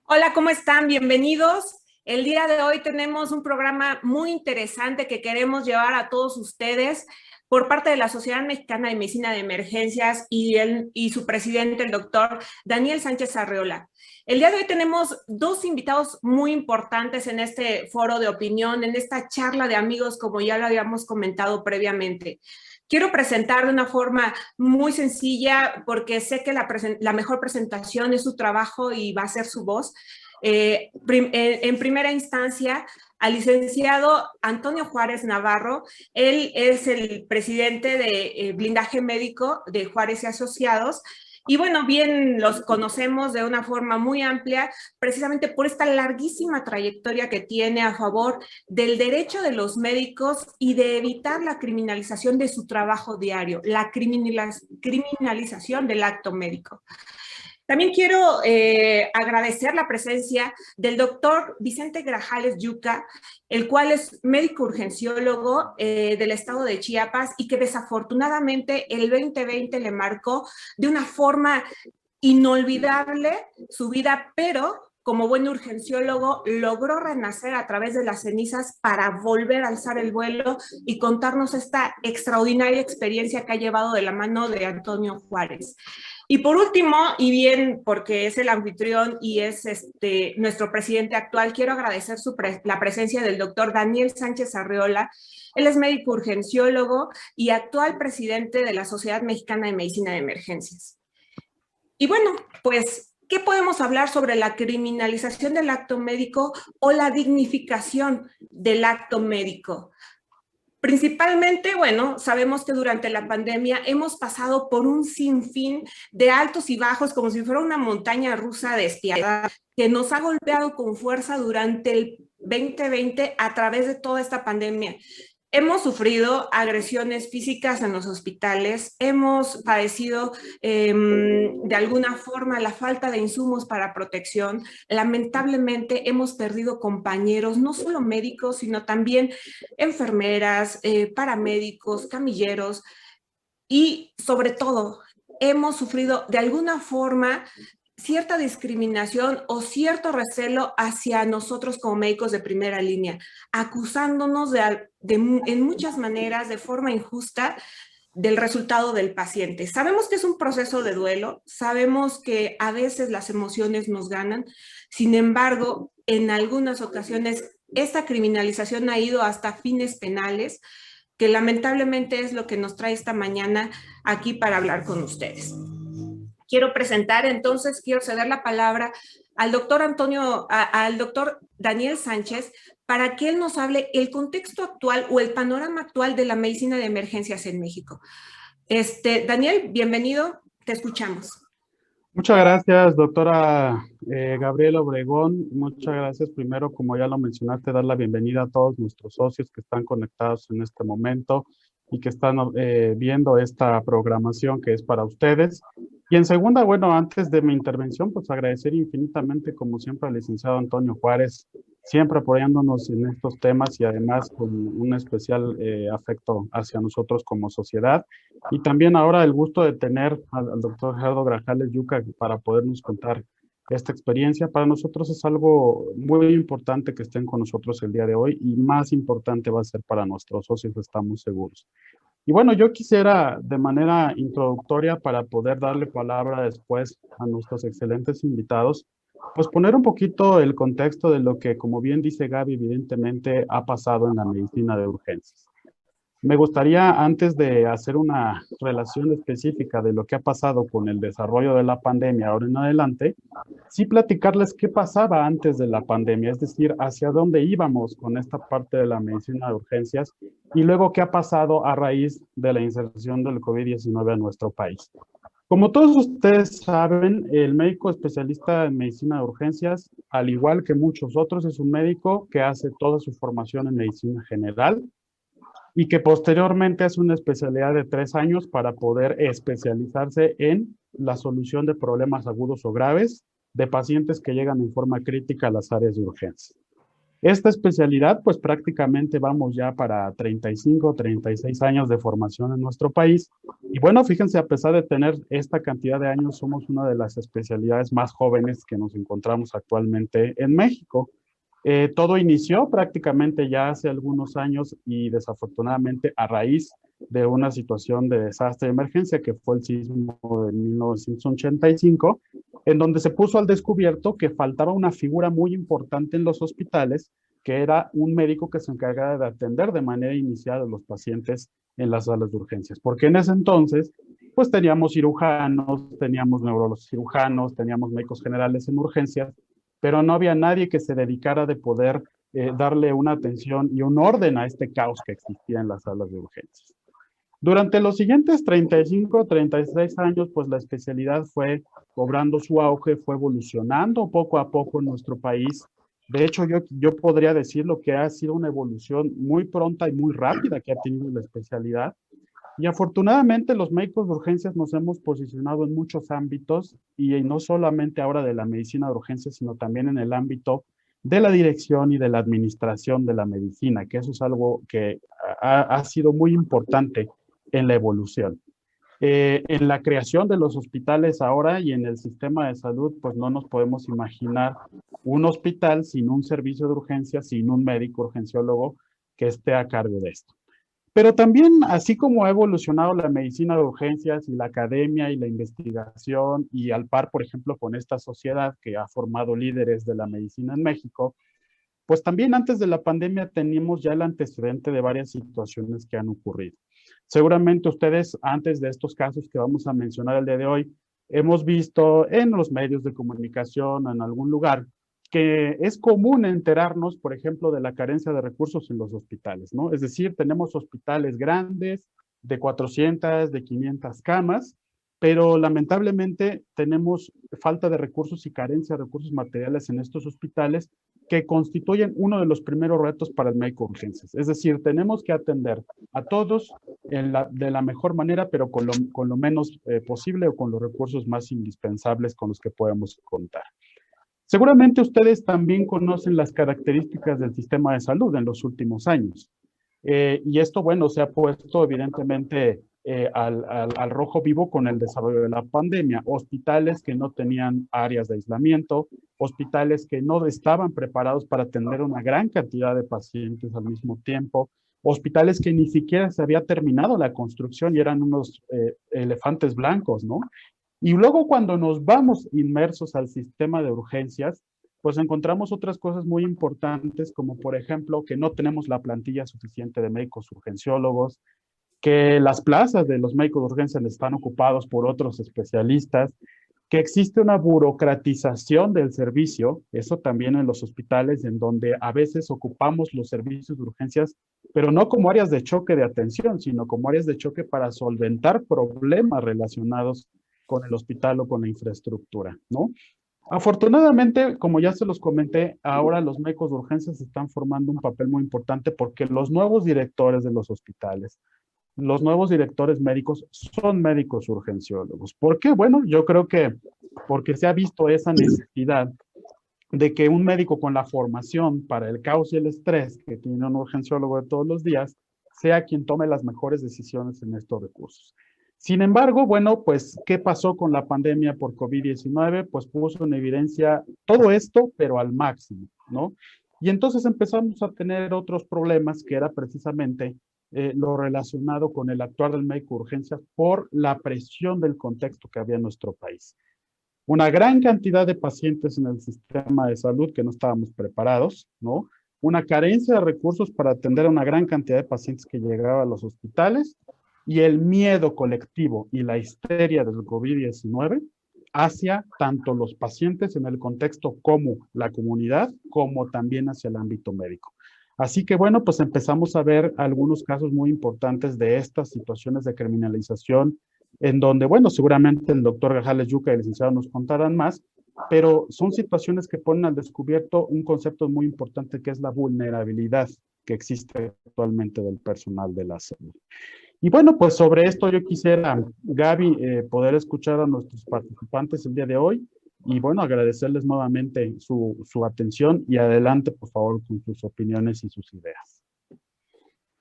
Hola, ¿cómo están? Bienvenidos. El día de hoy tenemos un programa muy interesante que queremos llevar a todos ustedes por parte de la Sociedad Mexicana de Medicina de Emergencias y su presidente, el doctor Daniel Sánchez Arreola. El día de hoy tenemos dos invitados muy importantes en este foro de opinión, en esta charla de amigos, como ya lo habíamos comentado previamente. Quiero presentar de una forma muy sencilla porque sé que la mejor presentación es su trabajo y va a ser su voz. En primera instancia, al licenciado Antonio Juárez Navarro. Él es el presidente de Blindaje Médico de Juárez y Asociados. Y bueno, bien los conocemos de una forma muy amplia, precisamente por esta larguísima trayectoria que tiene a favor del derecho de los médicos y de evitar la criminalización de su trabajo diario, la criminalización del acto médico. También quiero agradecer la presencia del doctor Vicente Grajales Yuca, el cual es médico urgenciólogo del estado de Chiapas y que desafortunadamente el 2020 le marcó de una forma inolvidable su vida, pero como buen urgenciólogo logró renacer a través de las cenizas para volver a alzar el vuelo y contarnos esta extraordinaria experiencia que ha llevado de la mano de Antonio Juárez. Y por último, y bien porque es el anfitrión y es nuestro presidente actual, quiero agradecer la presencia del doctor Daniel Sánchez Arreola. Él es médico urgenciólogo y actual presidente de la Sociedad Mexicana de Medicina de Emergencias. Y bueno, pues, ¿qué podemos hablar sobre la criminalización del acto médico o la dignificación del acto médico? Principalmente, bueno, sabemos que durante la pandemia hemos pasado por un sinfín de altos y bajos, como si fuera una montaña rusa despiadada, que nos ha golpeado con fuerza durante el 2020 a través de toda esta pandemia. Hemos sufrido agresiones físicas en los hospitales, hemos padecido de alguna forma la falta de insumos para protección. Lamentablemente hemos perdido compañeros, no solo médicos, sino también enfermeras, paramédicos, camilleros y sobre todo hemos sufrido de alguna forma cierta discriminación o cierto recelo hacia nosotros como médicos de primera línea, acusándonos en muchas maneras de forma injusta del resultado del paciente. Sabemos que es un proceso de duelo, sabemos que a veces las emociones nos ganan, sin embargo, en algunas ocasiones esta criminalización ha ido hasta fines penales, que lamentablemente es lo que nos trae esta mañana aquí para hablar con ustedes. Quiero presentar, entonces, quiero ceder la palabra al doctor Daniel Sánchez para que él nos hable el contexto actual o el panorama actual de la medicina de emergencias en México. Daniel, bienvenido, te escuchamos. Muchas gracias, doctora Gabriela Obregón. Muchas gracias. Primero, como ya lo mencionaste, dar la bienvenida a todos nuestros socios que están conectados en este momento y que están viendo esta programación que es para ustedes. Y en segunda, bueno, antes de mi intervención, pues agradecer infinitamente, como siempre, al licenciado Antonio Juárez, siempre apoyándonos en estos temas y además con un especial afecto hacia nosotros como sociedad. Y también ahora el gusto de tener al doctor Gerardo Grajales Yuca para podernos contar esta experiencia. Para nosotros es algo muy importante que estén con nosotros el día de hoy y más importante va a ser para nuestros socios, estamos seguros. Y bueno, yo quisiera de manera introductoria para poder darle palabra después a nuestros excelentes invitados, pues poner un poquito el contexto de lo que, como bien dice Gaby, evidentemente ha pasado en la medicina de urgencias. Me gustaría, antes de hacer una relación específica de lo que ha pasado con el desarrollo de la pandemia ahora en adelante, sí platicarles qué pasaba antes de la pandemia, es decir, hacia dónde íbamos con esta parte de la medicina de urgencias y luego qué ha pasado a raíz de la inserción del COVID-19 a nuestro país. Como todos ustedes saben, el médico especialista en medicina de urgencias, al igual que muchos otros, es un médico que hace toda su formación en medicina general y que posteriormente hace una especialidad de 3 años para poder especializarse en la solución de problemas agudos o graves de pacientes que llegan en forma crítica a las áreas de urgencia. Esta especialidad, pues prácticamente vamos ya para 35, 36 años de formación en nuestro país. Y bueno, fíjense, a pesar de tener esta cantidad de años, somos una de las especialidades más jóvenes que nos encontramos actualmente en México. Todo inició prácticamente ya hace algunos años y desafortunadamente a raíz de una situación de desastre de emergencia que fue el sismo de 1985, en donde se puso al descubierto que faltaba una figura muy importante en los hospitales, que era un médico que se encargara de atender de manera inicial a los pacientes en las salas de urgencias. Porque en ese entonces, pues teníamos cirujanos, teníamos neurocirujanos, teníamos médicos generales en urgencias, pero no había nadie que se dedicara de poder darle una atención y un orden a este caos que existía en las salas de urgencias. Durante los siguientes 35, 36 años, pues la especialidad fue cobrando su auge, fue evolucionando poco a poco en nuestro país. De hecho, yo podría decirlo que ha sido una evolución muy pronta y muy rápida que ha tenido la especialidad. Y afortunadamente los médicos de urgencias nos hemos posicionado en muchos ámbitos y no solamente ahora de la medicina de urgencias, sino también en el ámbito de la dirección y de la administración de la medicina, que eso es algo que ha sido muy importante en la evolución. En la creación de los hospitales ahora y en el sistema de salud, pues no nos podemos imaginar un hospital sin un servicio de urgencias, sin un médico urgenciólogo que esté a cargo de esto. Pero también, así como ha evolucionado la medicina de urgencias y la academia y la investigación, y al par, por ejemplo, con esta sociedad que ha formado líderes de la medicina en México, pues también antes de la pandemia teníamos ya el antecedente de varias situaciones que han ocurrido. Seguramente ustedes, antes de estos casos que vamos a mencionar el día de hoy, hemos visto en los medios de comunicación, en algún lugar, que es común enterarnos, por ejemplo, de la carencia de recursos en los hospitales, ¿no? Es decir, tenemos hospitales grandes de 400, de 500 camas, pero lamentablemente tenemos falta de recursos y carencia de recursos materiales en estos hospitales que constituyen uno de los primeros retos para el médico de urgencias. Es decir, tenemos que atender a todos de la mejor manera, pero con lo menos posible o con los recursos más indispensables con los que podemos contar. Seguramente ustedes también conocen las características del sistema de salud en los últimos años. Y esto, bueno, se ha puesto evidentemente al rojo vivo con el desarrollo de la pandemia. Hospitales que no tenían áreas de aislamiento, hospitales que no estaban preparados para atender una gran cantidad de pacientes al mismo tiempo, hospitales que ni siquiera se había terminado la construcción y eran unos elefantes blancos, ¿no? Y luego cuando nos vamos inmersos al sistema de urgencias, pues encontramos otras cosas muy importantes, como por ejemplo que no tenemos la plantilla suficiente de médicos urgenciólogos, que las plazas de los médicos de urgencias están ocupados por otros especialistas, que existe una burocratización del servicio, eso también en los hospitales, en donde a veces ocupamos los servicios de urgencias, pero no como áreas de choque de atención, sino como áreas de choque para solventar problemas relacionados con el hospital o con la infraestructura, ¿no? Afortunadamente, como ya se los comenté, ahora los médicos de urgencias están formando un papel muy importante porque los nuevos directores de los hospitales, los nuevos directores médicos son médicos urgenciólogos. ¿Por qué? Bueno, yo creo que porque se ha visto esa necesidad de que un médico con la formación para el caos y el estrés que tiene un urgenciólogo de todos los días sea quien tome las mejores decisiones en estos recursos. Sin embargo, bueno, pues, ¿qué pasó con la pandemia por COVID-19? Pues puso en evidencia todo esto, pero al máximo, ¿no? Y entonces empezamos a tener otros problemas que era precisamente lo relacionado con el actuar del médico de urgencias por la presión del contexto que había en nuestro país. Una gran cantidad de pacientes en el sistema de salud que no estábamos preparados, ¿no? Una carencia de recursos para atender a una gran cantidad de pacientes que llegaban a los hospitales y el miedo colectivo y la histeria del COVID-19 hacia tanto los pacientes en el contexto como la comunidad, como también hacia el ámbito médico. Así que bueno, pues empezamos a ver algunos casos muy importantes de estas situaciones de criminalización, en donde, bueno, seguramente el doctor Grajales Yuca y el licenciado nos contarán más, pero son situaciones que ponen al descubierto un concepto muy importante que es la vulnerabilidad que existe actualmente del personal de la salud. Y bueno, pues sobre esto yo quisiera, Gaby, poder escuchar a nuestros participantes el día de hoy y bueno, agradecerles nuevamente su atención y adelante, por favor, con sus opiniones y sus ideas.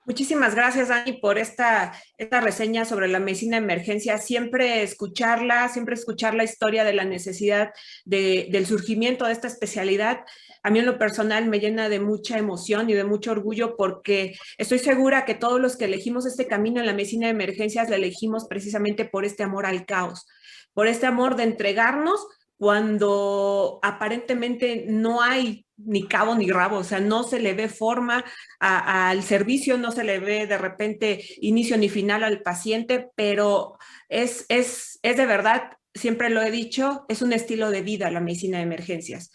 Muchísimas gracias, Dani, por esta reseña sobre la medicina de emergencia. Siempre escuchar la historia de la necesidad del surgimiento de esta especialidad, a mí en lo personal me llena de mucha emoción y de mucho orgullo, porque estoy segura que todos los que elegimos este camino en la medicina de emergencias, la elegimos precisamente por este amor al caos, por este amor de entregarnos cuando aparentemente no hay ni cabo ni rabo, o sea, no se le ve forma al servicio, no se le ve de repente inicio ni final al paciente, pero es de verdad, siempre lo he dicho, es un estilo de vida la medicina de emergencias.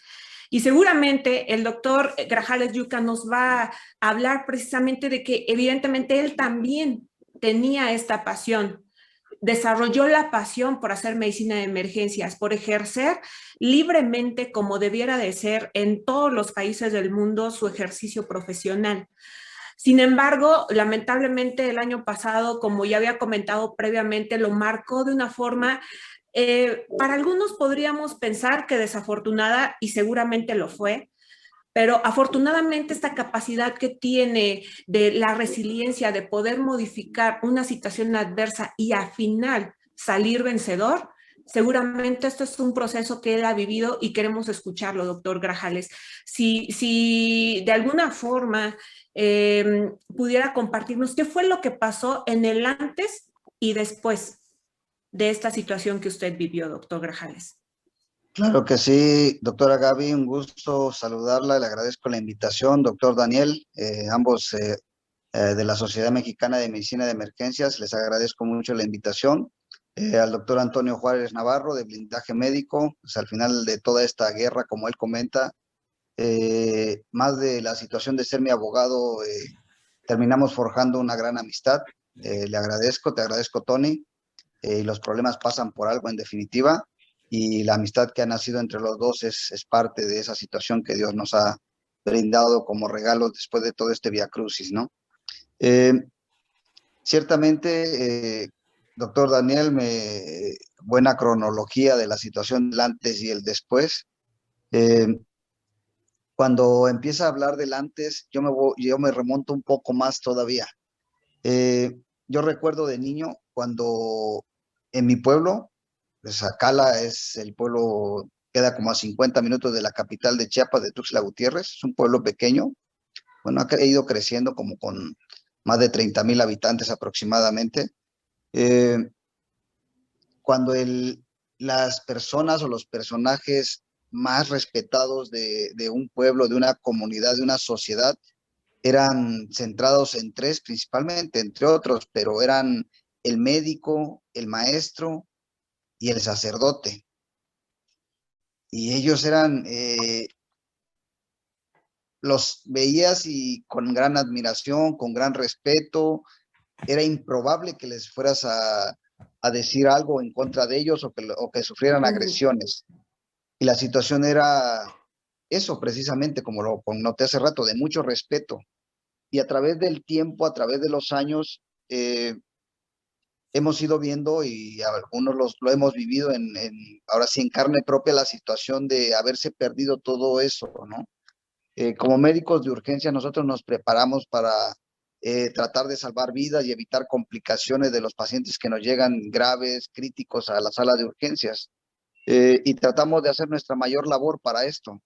Y seguramente el doctor Grajales Yuca nos va a hablar precisamente de que evidentemente él también tenía esta pasión, desarrolló la pasión por hacer medicina de emergencias, por ejercer libremente como debiera de ser en todos los países del mundo su ejercicio profesional. Sin embargo, lamentablemente el año pasado, como ya había comentado previamente, lo marcó de una forma, para algunos podríamos pensar que desafortunada, y seguramente lo fue, pero afortunadamente esta capacidad que tiene de la resiliencia, de poder modificar una situación adversa y al final salir vencedor, seguramente esto es un proceso que él ha vivido y queremos escucharlo, doctor Grajales. Si de alguna forma pudiera compartirnos qué fue lo que pasó en el antes y después de esta situación que usted vivió, doctor Grajales. Claro que sí, doctora Gaby, un gusto saludarla, le agradezco la invitación, doctor Daniel, ambos de la Sociedad Mexicana de Medicina de Emergencias, les agradezco mucho la invitación, al doctor Antonio Juárez Navarro de Blindaje Médico, pues al final de toda esta guerra, como él comenta, más de la situación de ser mi abogado, terminamos forjando una gran amistad, le agradezco, te agradezco Tony, y los problemas pasan por algo en definitiva, y la amistad que ha nacido entre los dos es parte de esa situación que Dios nos ha brindado como regalo después de todo este Vía Crucis, ¿no? Ciertamente, doctor Daniel, buena cronología de la situación del antes y el después. Cuando empieza a hablar del antes, yo me remonto un poco más todavía. Yo recuerdo de niño cuando en mi pueblo, pues Acala es el pueblo, queda como a 50 minutos de la capital de Chiapas, de Tuxtla Gutiérrez, es un pueblo pequeño, bueno, ha ido creciendo como con más de 30,000 habitantes aproximadamente. Cuando las personas o los personajes más respetados de un pueblo, de una comunidad, de una sociedad, eran centrados en tres principalmente, entre otros, pero eran el médico, el maestro y el sacerdote. Y ellos eran, los veías y con gran admiración, con gran respeto. Era improbable que les fueras a decir algo en contra de ellos o que sufrieran agresiones. Y la situación era eso precisamente, como lo noté hace rato, de mucho respeto. Y a través del tiempo, a través de los años, hemos ido viendo y algunos lo hemos vivido ahora sí en carne propia, la situación de haberse perdido todo eso, ¿no? Como médicos de urgencia nosotros nos preparamos para tratar de salvar vidas y evitar complicaciones de los pacientes que nos llegan graves, críticos a la sala de urgencias. Y tratamos de hacer nuestra mayor labor para esto.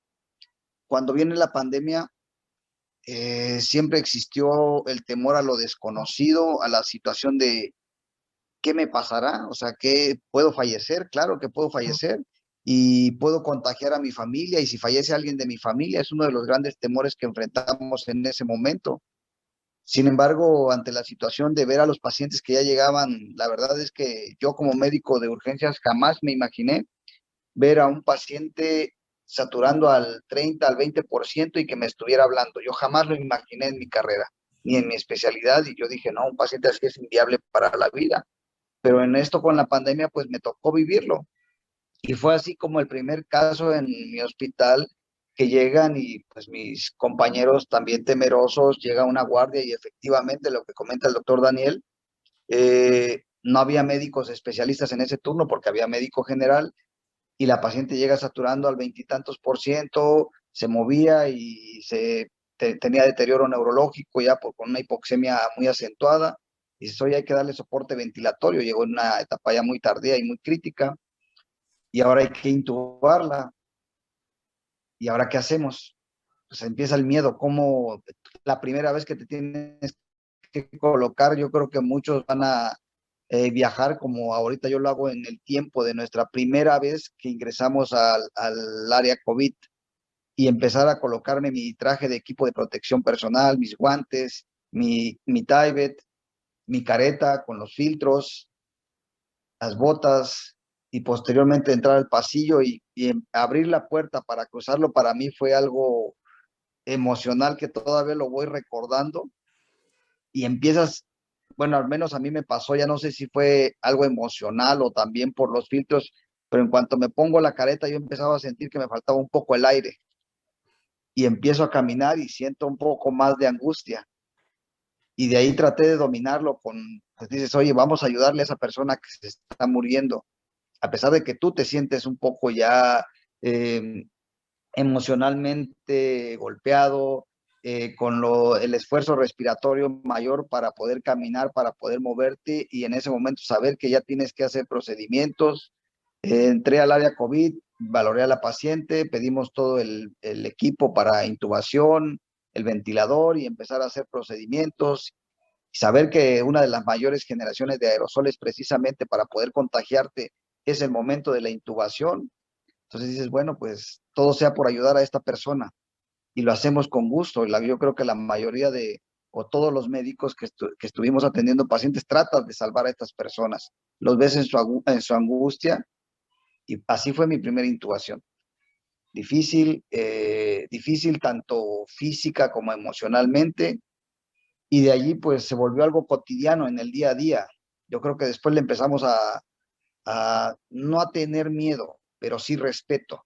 Cuando viene la pandemia, siempre existió el temor a lo desconocido, a la situación de ¿qué me pasará? O sea, ¿qué puedo fallecer? Claro que puedo fallecer y puedo contagiar a mi familia, y si fallece alguien de mi familia es uno de los grandes temores que enfrentamos en ese momento. Sin embargo, ante la situación de ver a los pacientes que ya llegaban, la verdad es que yo como médico de urgencias jamás me imaginé ver a un paciente saturando al 30, al 20% y que me estuviera hablando. Yo jamás lo imaginé en mi carrera, ni en mi especialidad, y yo dije, no, un paciente así es inviable para la vida. Pero en esto con la pandemia, pues me tocó vivirlo. Y fue así como el primer caso en mi hospital, que llegan y pues mis compañeros también temerosos, llega una guardia y efectivamente lo que comenta el doctor Daniel, no había médicos especialistas en ese turno porque había médico general, y la paciente llega saturando al veintitantos por ciento, se movía y tenía deterioro neurológico ya con una hipoxemia muy acentuada. Y dices, oye, hay que darle soporte ventilatorio. Llegó en una etapa ya muy tardía y muy crítica, y ahora hay que intubarla. ¿Y ahora qué hacemos? Pues empieza el miedo. ¿Cómo la primera vez que te tienes que colocar? Yo creo que muchos van a viajar como ahorita yo lo hago en el tiempo de nuestra primera vez que ingresamos al área COVID, y empezar a colocarme mi traje de equipo de protección personal, mis guantes, mi Tyvek, mi careta con los filtros, las botas, y posteriormente entrar al pasillo y abrir la puerta para cruzarlo. Para mí fue algo emocional que todavía lo voy recordando, y empiezas, bueno, al menos a mí me pasó, ya no sé si fue algo emocional o también por los filtros, pero en cuanto me pongo la careta yo empezaba a sentir que me faltaba un poco el aire, y empiezo a caminar y siento un poco más de angustia, y de ahí traté de dominarlo pues dices, oye, vamos a ayudarle a esa persona que se está muriendo, a pesar de que tú te sientes un poco ya eh, emocionalmente golpeado, con el esfuerzo respiratorio mayor para poder caminar, para poder moverte, y en ese momento saber que ya tienes que hacer procedimientos. Entré al área COVID, valoré a la paciente, pedimos todo el equipo para intubación, el ventilador, y empezar a hacer procedimientos. Saber que una de las mayores generaciones de aerosoles precisamente para poder contagiarte es el momento de la intubación. Entonces dices, bueno, pues todo sea por ayudar a esta persona, y lo hacemos con gusto. Yo creo que la mayoría o todos los médicos que estuvimos atendiendo pacientes tratan de salvar a estas personas. Los ves en su angustia, y así fue mi primera intubación. Difícil, difícil tanto física como emocionalmente, y de allí pues se volvió algo cotidiano en el día a día. Yo creo que después le empezamos a no a tener miedo, pero sí respeto,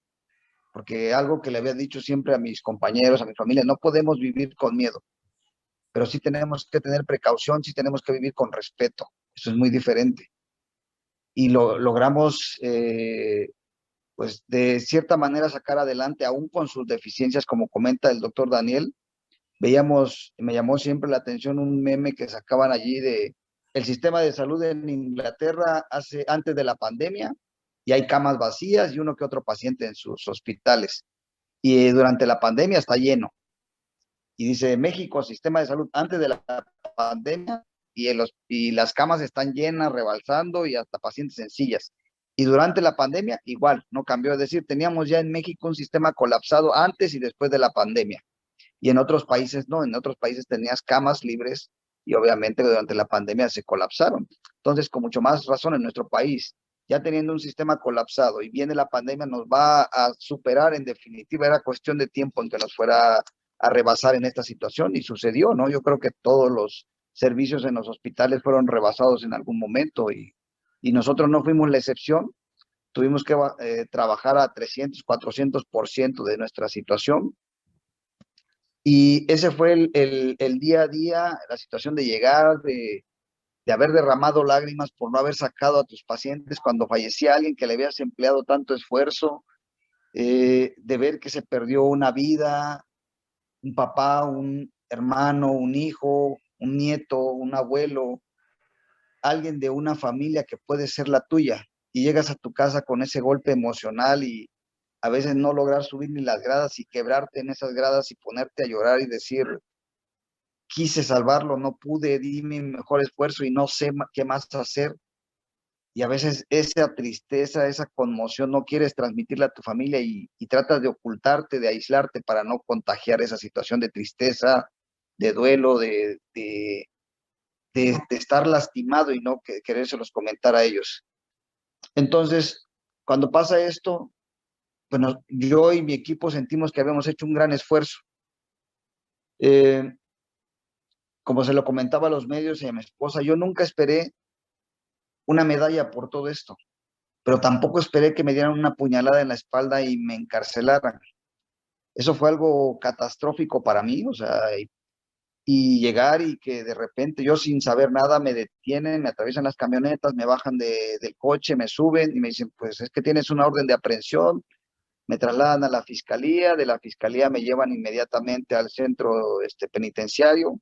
porque algo que le había dicho siempre a mis compañeros, a mi familia, no podemos vivir con miedo, pero sí tenemos que tener precaución, sí tenemos que vivir con respeto. Eso es muy diferente. Y logramos, pues, de cierta manera sacar adelante, aún con sus deficiencias, como comenta el doctor Daniel. Me llamó siempre la atención un meme que sacaban allí de el sistema de salud en Inglaterra antes de la pandemia, y hay camas vacías y uno que otro paciente en sus hospitales. Y durante la pandemia está lleno. Y dice, México, sistema de salud antes de la pandemia, y las camas están llenas, rebalsando, y hasta pacientes en sillas. Y durante la pandemia, igual, no cambió. Es decir, teníamos ya en México un sistema colapsado antes y después de la pandemia. Y en otros países no, en otros países tenías camas libres, y obviamente durante la pandemia se colapsaron. Entonces, con mucho más razón en nuestro país, ya teniendo un sistema colapsado y viene la pandemia, nos va a superar en definitiva. Era cuestión de tiempo en que nos fuera a rebasar en esta situación, y sucedió, ¿no? Yo creo que todos los servicios en los hospitales fueron rebasados en algún momento, y nosotros no fuimos la excepción. Tuvimos que trabajar a 300, 400% de nuestra situación. Y ese fue el día a día, la situación de llegar, de haber derramado lágrimas por no haber sacado a tus pacientes cuando fallecía alguien que le habías empleado tanto esfuerzo, de ver que se perdió una vida, un papá, un hermano, un hijo, un nieto, un abuelo, alguien de una familia que puede ser la tuya, y llegas a tu casa con ese golpe emocional, y a veces no lograr subir ni las gradas y quebrarte en esas gradas y ponerte a llorar y decir, quise salvarlo, no pude, di mi mejor esfuerzo y no sé qué más hacer. Y a veces esa tristeza, esa conmoción no quieres transmitirla a tu familia, y tratas de ocultarte, de aislarte para no contagiar esa situación de tristeza, de duelo, de estar lastimado y no querérselos comentar a ellos. Entonces, cuando pasa esto, bueno, yo y mi equipo sentimos que habíamos hecho un gran esfuerzo. Como se lo comentaba a los medios y a mi esposa, yo nunca esperé una medalla por todo esto, pero tampoco esperé que me dieran una puñalada en la espalda y me encarcelaran. Eso fue algo catastrófico para mí, o sea, y llegar y que de repente yo sin saber nada me detienen, me atraviesan las camionetas, me bajan del coche, me suben y me dicen, pues es que tienes una orden de aprehensión, me trasladan a la fiscalía, de la fiscalía me llevan inmediatamente al centro penitenciario,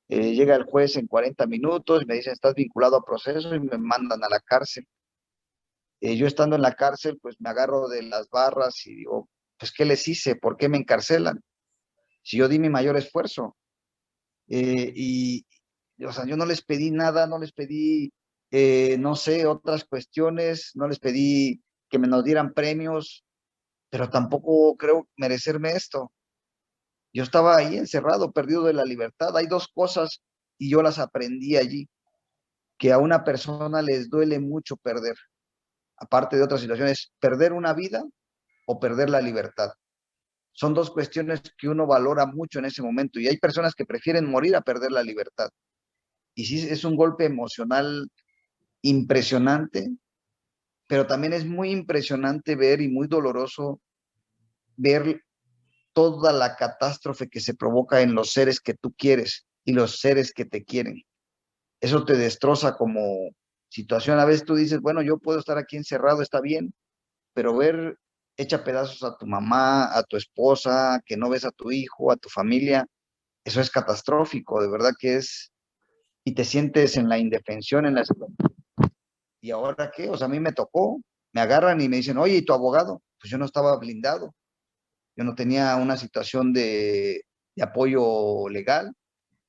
llega el juez en 40 minutos, me dicen, estás vinculado a proceso y me mandan a la cárcel. Yo estando en la cárcel, pues me agarro de las barras y digo, pues ¿qué les hice? ¿Por qué me encarcelan? Si yo di mi mayor esfuerzo. Y, o sea, yo no les pedí nada, no les pedí, no sé, otras cuestiones, no les pedí que me nos dieran premios, pero tampoco creo merecerme esto. Yo estaba ahí encerrado, perdido de la libertad. Hay dos cosas y yo las aprendí allí, que a una persona les duele mucho perder, aparte de otras situaciones, perder una vida o perder la libertad. Son dos cuestiones que uno valora mucho en ese momento y hay personas que prefieren morir a perder la libertad. Y sí, es un golpe emocional impresionante, pero también es muy impresionante ver y muy doloroso ver toda la catástrofe que se provoca en los seres que tú quieres y los seres que te quieren. Eso te destroza como situación. A veces tú dices, bueno, yo puedo estar aquí encerrado, está bien, pero ver hecha pedazos a tu mamá, a tu esposa, que no ves a tu hijo, a tu familia, eso es catastrófico, de verdad que es, y te sientes en la indefensión, en la... ¿Y ahora qué? O sea, a mí me tocó, me agarran y me dicen, oye, ¿y tu abogado? Pues yo no estaba blindado, yo no tenía una situación de apoyo legal.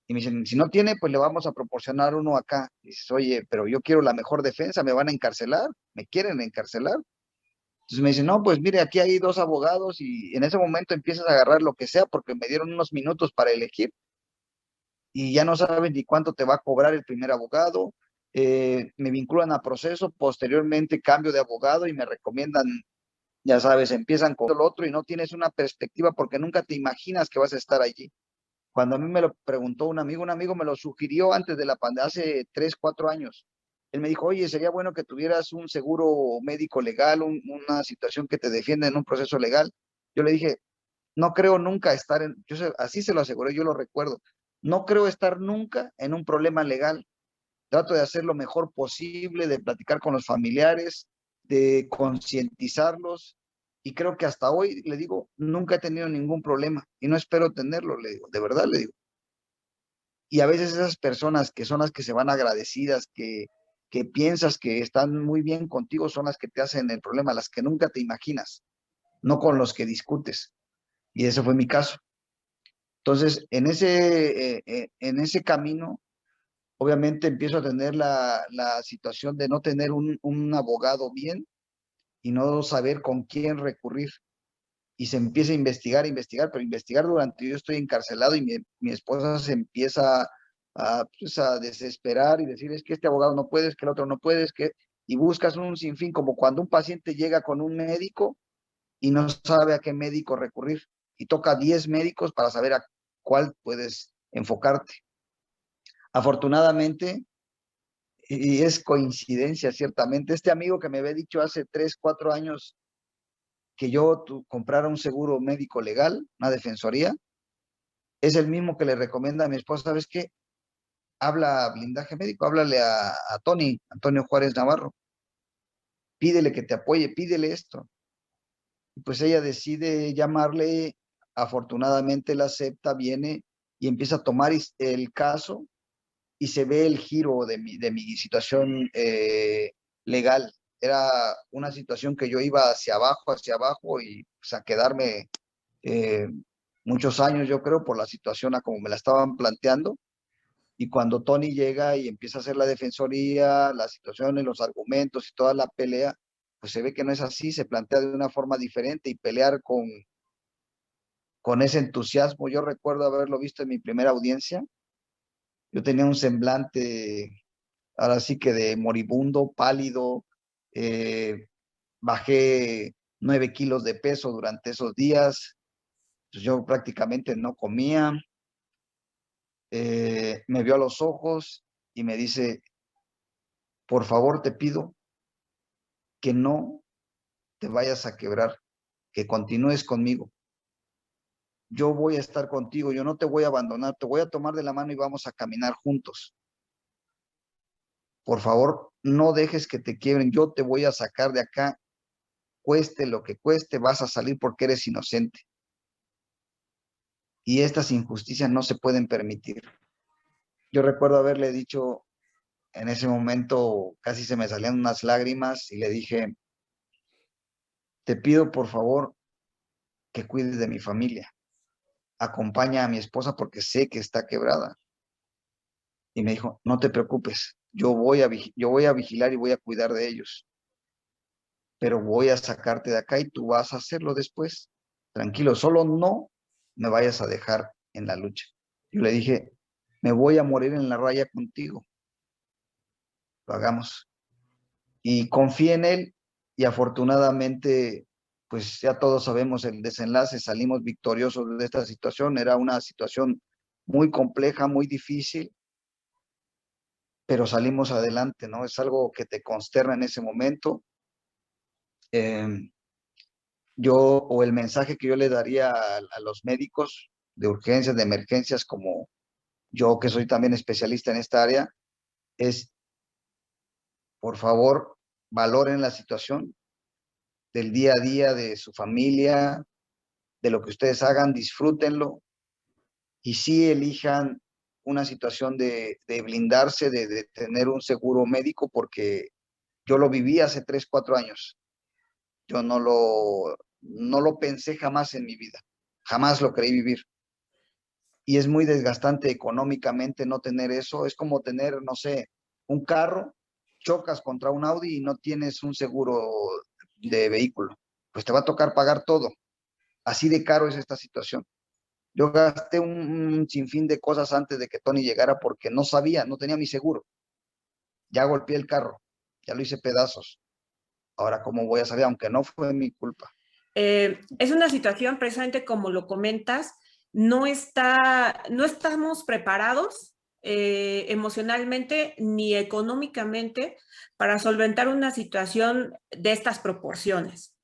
Y me dicen, si no tiene, pues le vamos a proporcionar uno acá. Y dices, oye, pero yo quiero la mejor defensa, me van a encarcelar, me quieren encarcelar. Entonces me dicen, no, pues mire, aquí hay dos abogados y en ese momento empiezas a agarrar lo que sea porque me dieron unos minutos para elegir y ya no saben ni cuánto te va a cobrar el primer abogado. Me vinculan a proceso, posteriormente cambio de abogado y me recomiendan, ya sabes, empiezan con el otro y no tienes una perspectiva porque nunca te imaginas que vas a estar allí. Cuando a mí me lo preguntó un amigo me lo sugirió antes de la pandemia, hace 3, 4 años. Él me dijo, oye, sería bueno que tuvieras un seguro médico legal, una situación que te defienda en un proceso legal. Yo le dije, no creo nunca estar así se lo aseguré, yo lo recuerdo, no creo estar nunca en un problema legal. Trato de hacer lo mejor posible, de platicar con los familiares, de concientizarlos, y creo que hasta hoy, le digo, nunca he tenido ningún problema y no espero tenerlo, le digo, de verdad le digo. Y a veces esas personas que son las que se van agradecidas, que piensas que están muy bien contigo, son las que te hacen el problema, las que nunca te imaginas, no con los que discutes. Y ese fue mi caso. Entonces, en ese camino, obviamente empiezo a tener la situación de no tener un abogado bien y no saber con quién recurrir. Y se empieza a investigar, pero investigar durante yo estoy encarcelado y mi esposa se empieza pues, a desesperar y decir, es que este abogado no puede, es que el otro no puede, es que... Y buscas un sinfín, como cuando un paciente llega con un médico y no sabe a qué médico recurrir y toca 10 médicos para saber a cuál puedes enfocarte. Afortunadamente, y es coincidencia ciertamente, este amigo que me había dicho hace 3, 4 años que yo comprara un seguro médico legal, una defensoría, es el mismo que le recomienda a mi esposa, ¿sabes qué? Habla blindaje médico, háblale a Tony, Antonio Juárez Navarro, pídele que te apoye, pídele esto. Y pues ella decide llamarle, afortunadamente la acepta, viene y empieza a tomar el caso y se ve el giro de mi situación legal. Era una situación que yo iba hacia abajo y pues, a quedarme eh, muchos años, yo creo, por la situación a como me la estaban planteando. Y cuando Tony llega y empieza a hacer la defensoría, las situaciones, los argumentos y toda la pelea, pues se ve que no es así, se plantea de una forma diferente y pelear con ese entusiasmo. Yo recuerdo haberlo visto en mi primera audiencia. Yo tenía un semblante, ahora sí que de moribundo, pálido, eh, bajé 9 kilos de peso durante esos días, pues yo prácticamente no comía, me vio a los ojos y me dice, por favor te pido que no te vayas a quebrar, que continúes conmigo. yo voy a estar contigo, yo no te voy a abandonar, te voy a tomar de la mano y vamos a caminar juntos. Por favor, no dejes que te quiebren, yo te voy a sacar de acá, cueste lo que cueste, vas a salir porque eres inocente. Y estas injusticias no se pueden permitir. Yo recuerdo haberle dicho en ese momento, casi se me salían unas lágrimas y le dije, te pido por favor que cuides de mi familia. Acompaña a mi esposa porque sé que está quebrada. Y me dijo, no te preocupes, yo voy a vigilar y voy a cuidar de ellos, pero voy a sacarte de acá y tú vas a hacerlo después. Tranquilo, solo no me vayas a dejar en la lucha. Yo le dije, me voy a morir en la raya contigo. Lo hagamos. Y confié en él y afortunadamente, pues ya todos sabemos el desenlace, salimos victoriosos de esta situación. Era una situación muy compleja, muy difícil, pero salimos adelante, ¿no? Es algo que te consterna en ese momento. Yo, o el mensaje que yo le daría a los médicos de urgencias, de emergencias, como yo que soy también especialista en esta área, es, por favor, valoren la situación del día a día de su familia, de lo que ustedes hagan, disfrútenlo y sí elijan una situación de blindarse, de tener un seguro médico, porque yo lo viví hace 3, 4 años. Yo no lo pensé jamás en mi vida, jamás lo creí vivir. Y es muy desgastante económicamente no tener eso. Es como tener, no sé, un carro, chocas contra un Audi y no tienes un seguro de vehículo. Pues te va a tocar pagar todo. Así de caro es esta situación. Yo gasté un sinfín de cosas antes de que Tony llegara porque no sabía, no tenía mi seguro. Ya golpeé el carro, ya lo hice pedazos. Ahora, ¿cómo voy a saber? Aunque no fue mi culpa. Es una situación, precisamente como lo comentas, no estamos preparados emocionalmente ni económicamente para solventar una situación de estas proporciones.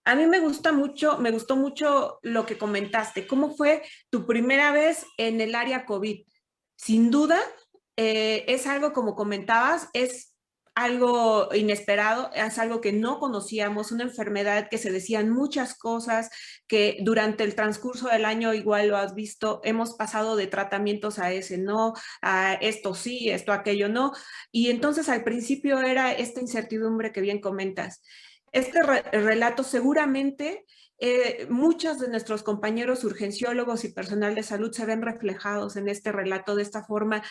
A mí me gustó mucho lo que comentaste. ¿Cómo fue tu primera vez en el área COVID? Sin duda, es algo, como comentabas, es algo inesperado, es algo que no conocíamos, una enfermedad que se decían muchas cosas, que durante el transcurso del año, igual lo has visto, hemos pasado de tratamientos a ese no, a esto sí, esto aquello no. Y entonces al principio era esta incertidumbre que bien comentas. Este relato seguramente muchos de nuestros compañeros urgenciólogos y personal de salud se ven reflejados en este relato de esta forma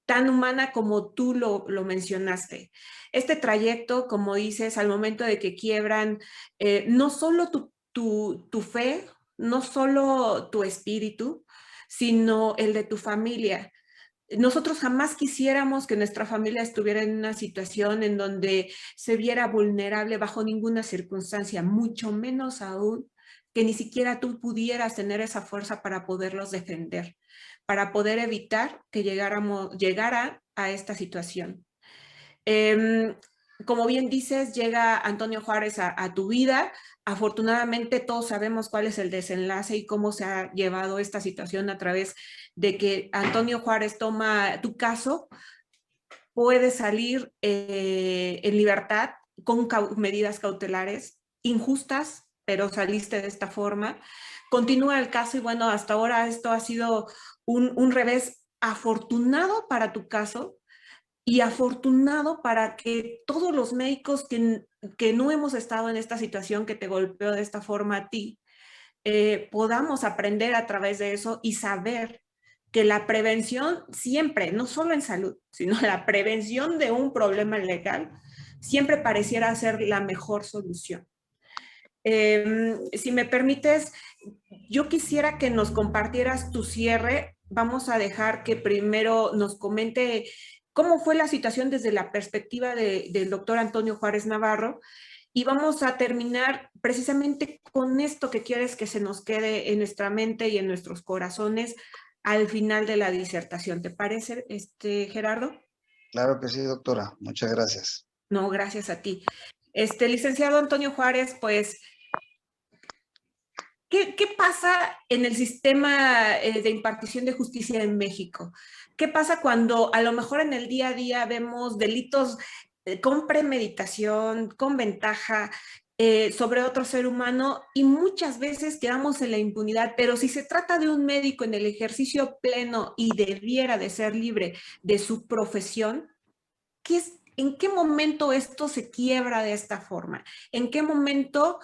tan humana como tú lo mencionaste. Este trayecto, como dices, al momento de que quiebran, no solo tu fe, no solo tu espíritu, sino el de tu familia. Nosotros jamás quisiéramos que nuestra familia estuviera en una situación en donde se viera vulnerable bajo ninguna circunstancia, mucho menos aún que ni siquiera tú pudieras tener esa fuerza para poderlos defender, para poder evitar que llegara a esta situación. Como bien dices, llega Antonio Juárez a tu vida. Afortunadamente todos sabemos cuál es el desenlace y cómo se ha llevado esta situación a través de que Antonio Juárez toma tu caso, puede salir en libertad con medidas cautelares injustas, pero saliste de esta forma. Continúa el caso y bueno, hasta ahora esto ha sido un revés afortunado para tu caso, y afortunado para que todos los médicos que no hemos estado en esta situación que te golpeó de esta forma a ti, podamos aprender a través de eso y saber que la prevención siempre, no solo en salud, sino la prevención de un problema legal, siempre pareciera ser la mejor solución. Si me permites, yo quisiera que nos compartieras tu cierre. Vamos a dejar que primero nos comente cómo fue la situación desde la perspectiva del doctor Antonio Juárez Navarro, y vamos a terminar precisamente con esto que quieres que se nos quede en nuestra mente y en nuestros corazones al final de la disertación. ¿Te parece, Gerardo? Claro que sí, doctora. Muchas gracias. No, gracias a ti. Licenciado Antonio Juárez, pues ¿Qué pasa en el sistema de impartición de justicia en México? ¿Qué pasa cuando a lo mejor en el día a día vemos delitos con premeditación, con ventaja sobre otro ser humano y muchas veces quedamos en la impunidad? Pero si se trata de un médico en el ejercicio pleno y debiera de ser libre de su profesión, ¿en qué momento esto se quiebra de esta forma? ¿En qué momento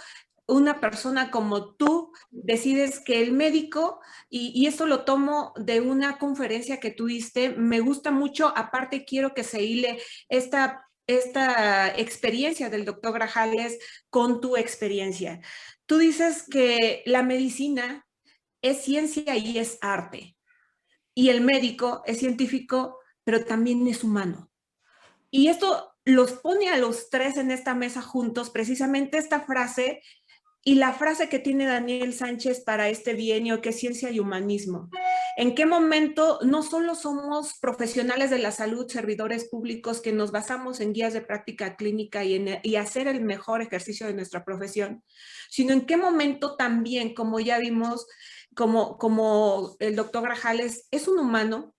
una persona como tú decides que el médico, y esto lo tomo de una conferencia que tú diste, me gusta mucho, aparte quiero que se hile esta experiencia del doctor Grajales con tu experiencia. Tú dices que la medicina es ciencia y es arte, y el médico es científico, pero también es humano. Y esto los pone a los tres en esta mesa juntos, precisamente esta frase y la frase que tiene Daniel Sánchez para este bienio, que es ciencia y humanismo. ¿En qué momento no solo somos profesionales de la salud, servidores públicos que nos basamos en guías de práctica clínica y hacer el mejor ejercicio de nuestra profesión, sino en qué momento también, como ya vimos, como el doctor Grajales, es un humano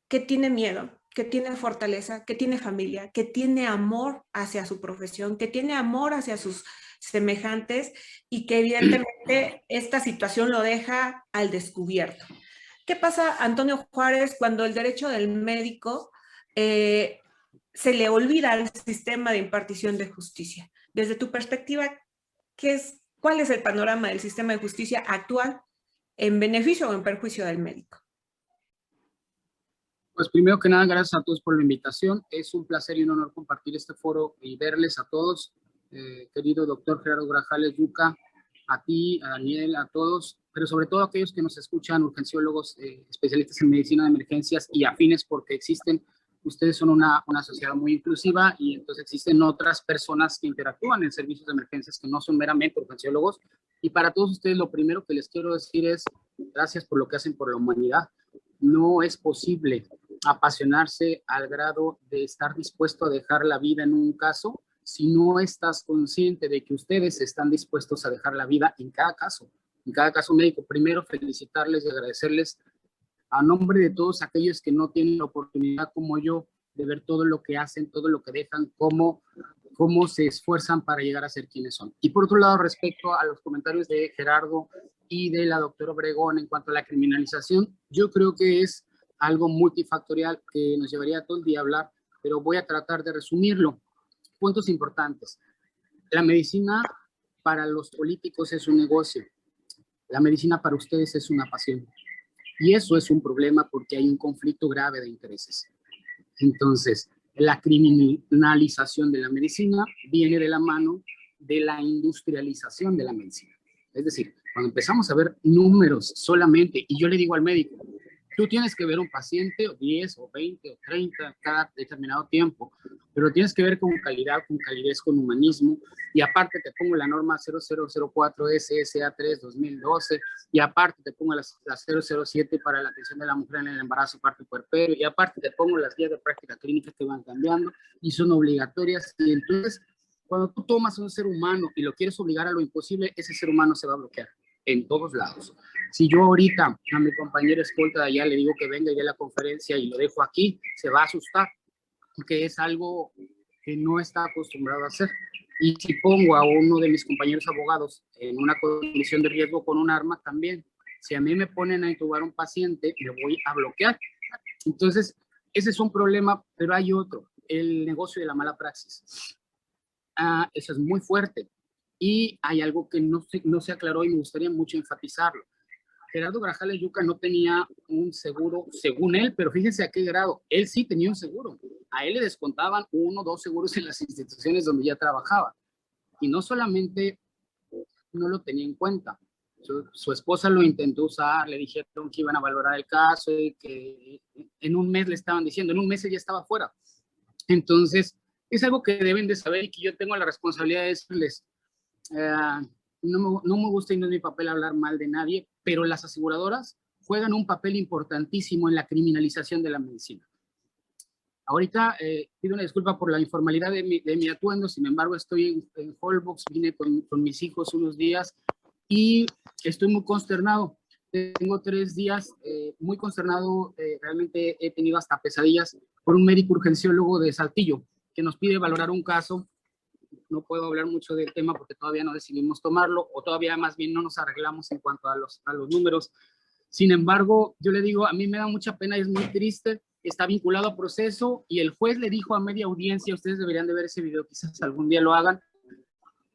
que tiene miedo, que tiene fortaleza, que tiene familia, que tiene amor hacia su profesión, que tiene amor hacia sus semejantes y que evidentemente esta situación lo deja al descubierto. ¿Qué pasa, Antonio Juárez, cuando el derecho del médico se le olvida al sistema de impartición de justicia? Desde tu perspectiva, ¿cuál es el panorama del sistema de justicia actual en beneficio o en perjuicio del médico? Pues primero que nada, gracias a todos por la invitación. Es un placer y un honor compartir este foro y verles a todos. Querido doctor Gerardo Grajales Yuca, a ti, a Daniel, a todos, pero sobre todo a aquellos que nos escuchan, urgenciólogos, especialistas en medicina de emergencias y afines, porque existen, ustedes son una sociedad muy inclusiva y entonces existen otras personas que interactúan en servicios de emergencias que no son meramente urgenciólogos. Y para todos ustedes lo primero que les quiero decir es gracias por lo que hacen por la humanidad. No es posible apasionarse al grado de estar dispuesto a dejar la vida en un caso si no estás consciente de que ustedes están dispuestos a dejar la vida en cada caso médico. Primero, felicitarles y agradecerles a nombre de todos aquellos que no tienen la oportunidad como yo de ver todo lo que hacen, todo lo que dejan, cómo se esfuerzan para llegar a ser quienes son. Y por otro lado, respecto a los comentarios de Gerardo y de la doctora Obregón en cuanto a la criminalización, yo creo que es algo multifactorial que nos llevaría todo el día a hablar, pero voy a tratar de resumirlo. Puntos importantes. La medicina para los políticos es un negocio. La medicina para ustedes es una pasión. Y eso es un problema porque hay un conflicto grave de intereses. Entonces, la criminalización de la medicina viene de la mano de la industrialización de la medicina. Es decir, cuando empezamos a ver números solamente, y yo le digo al médico, tú tienes que ver un paciente, o 10, o 20, o 30, cada determinado tiempo, pero tienes que ver con calidad, con calidez, con humanismo, y aparte te pongo la norma 0004 SSA3 2012, y aparte te pongo la 007 para la atención de la mujer en el embarazo, parto y puerperio, y aparte te pongo las guías de práctica clínica que van cambiando, y son obligatorias, y entonces, cuando tú tomas a un ser humano y lo quieres obligar a lo imposible, ese ser humano se va a bloquear en todos lados. Si yo ahorita a mi compañero escolta de allá le digo que venga y dé la conferencia y lo dejo aquí, se va a asustar, porque es algo que no está acostumbrado a hacer. Y si pongo a uno de mis compañeros abogados en una condición de riesgo con un arma, también. Si a mí me ponen a intubar a un paciente, me voy a bloquear. Entonces, ese es un problema, pero hay otro, el negocio de la mala praxis. Eso es muy fuerte. Y hay algo que no se aclaró y me gustaría mucho enfatizarlo. Gerardo Grajales Yuca no tenía un seguro, según él, pero fíjense a qué grado. Él sí tenía un seguro. A él le descontaban 1 o 2 seguros en las instituciones donde ya trabajaba. Y no solamente no lo tenía en cuenta. Su esposa lo intentó usar, le dijeron que iban a valorar el caso y que en un mes le estaban diciendo, en un mes ella estaba fuera. Entonces, es algo que deben de saber y que yo tengo la responsabilidad de decirles. No me gusta y no es mi papel hablar mal de nadie, pero las aseguradoras juegan un papel importantísimo en la criminalización de la medicina. Ahorita pido una disculpa por la informalidad de mi atuendo, sin embargo estoy en Holbox, vine con mis hijos unos días y estoy muy consternado. Tengo 3 días muy consternado, realmente he tenido hasta pesadillas por un médico urgenciólogo de Saltillo que nos pide valorar un caso. No puedo hablar mucho del tema porque todavía no decidimos tomarlo, o todavía más bien no nos arreglamos en cuanto a los números. Sin embargo, yo le digo, a mí me da mucha pena y es muy triste, está vinculado a proceso y el juez le dijo a media audiencia, ustedes deberían de ver ese video, quizás algún día lo hagan,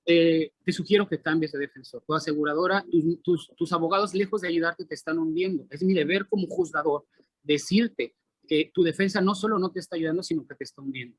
te sugiero que cambies de defensor. Tu aseguradora, tus abogados, lejos de ayudarte, te están hundiendo. Es mi deber como juzgador decirte que tu defensa no solo no te está ayudando, sino que te está hundiendo.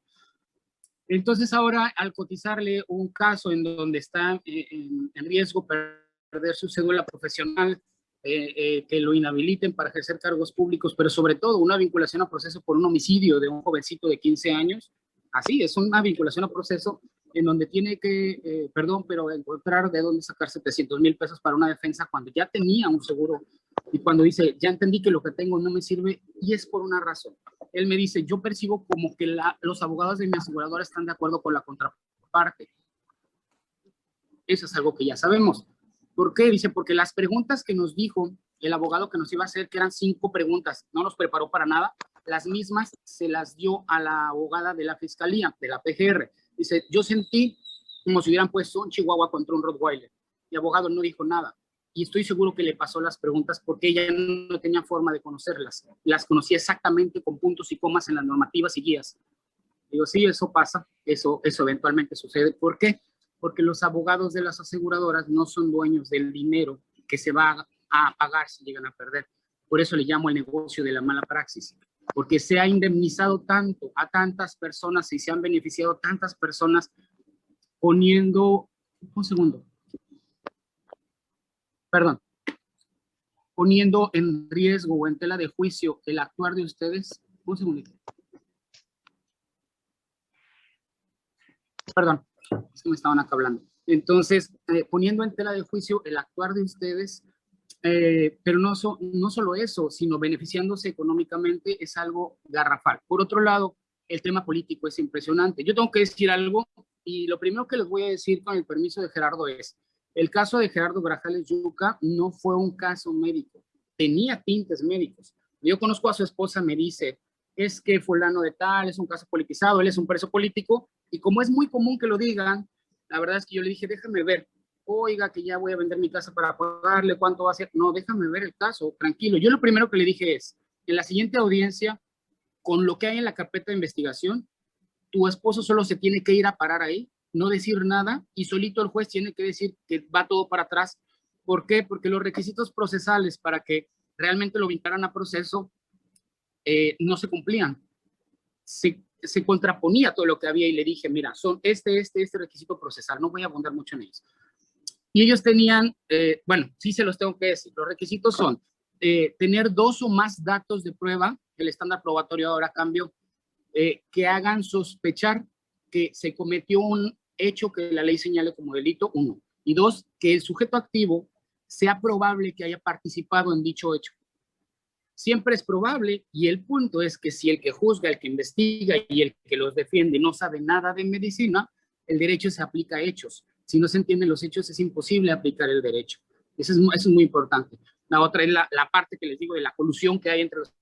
Entonces ahora, al cotizarle un caso en donde está en riesgo perder su cédula profesional, que lo inhabiliten para ejercer cargos públicos, pero sobre todo una vinculación a proceso por un homicidio de un jovencito de 15 años, así es una vinculación a proceso en donde tiene que, pero encontrar de dónde sacar 700,000 pesos para una defensa cuando ya tenía un seguro y cuando dice, ya entendí que lo que tengo no me sirve y es por una razón. Él me dice, yo percibo como que los abogados de mi aseguradora están de acuerdo con la contraparte. Eso es algo que ya sabemos. ¿Por qué? Dice, porque las preguntas que nos dijo el abogado que nos iba a hacer, que eran 5 preguntas, no nos preparó para nada, las mismas se las dio a la abogada de la fiscalía, de la PGR. Dice, yo sentí como si hubieran puesto un chihuahua contra un rottweiler. El abogado no dijo nada. Y estoy seguro que le pasó las preguntas porque ella no tenía forma de conocerlas. Las conocía exactamente con puntos y comas en las normativas y guías. Digo, sí, eso pasa, eso eventualmente sucede. ¿Por qué? Porque los abogados de las aseguradoras no son dueños del dinero que se va a pagar si llegan a perder. Por eso le llamo el negocio de la mala praxis. Porque se ha indemnizado tanto a tantas personas y se han beneficiado tantas personas poniendo, poniendo en riesgo o en tela de juicio el actuar de ustedes. Un segundito. Perdón, es que me estaban acá hablando. Entonces, poniendo en tela de juicio el actuar de ustedes, pero no solo eso, sino beneficiándose económicamente es algo garrafal. Por otro lado, el tema político es impresionante. Yo tengo que decir algo y lo primero que les voy a decir con el permiso de Gerardo es, el caso de Gerardo Grajales Yuca no fue un caso médico, tenía tintes médicos. Yo conozco a su esposa, me dice, es que fulano de tal es un caso politizado, él es un preso político, y como es muy común que lo digan, la verdad es que yo le dije, déjame ver, oiga, que ya voy a vender mi casa para pagarle, ¿cuánto va a ser? No, déjame ver el caso, tranquilo. Yo lo primero que le dije es, en la siguiente audiencia, con lo que hay en la carpeta de investigación, tu esposo solo se tiene que ir a parar ahí, no decir nada, y solito el juez tiene que decir que va todo para atrás. ¿Por qué? Porque los requisitos procesales para que realmente lo vincularan a proceso no se cumplían. Se contraponía todo lo que había y le dije, mira, son este requisito procesal, no voy a abundar mucho en ellos. Y ellos tenían, sí se los tengo que decir, los requisitos son tener 2 o más datos de prueba, el estándar probatorio ahora cambió, que hagan sospechar que se cometió un hecho que la ley señale como delito, 1. Y 2, que el sujeto activo sea probable que haya participado en dicho hecho. Siempre es probable y el punto es que si el que juzga, el que investiga y el que los defiende no sabe nada de medicina, el derecho se aplica a hechos. Si no se entienden los hechos es imposible aplicar el derecho. Eso es muy importante. La otra es la parte que les digo de la colusión que hay entre los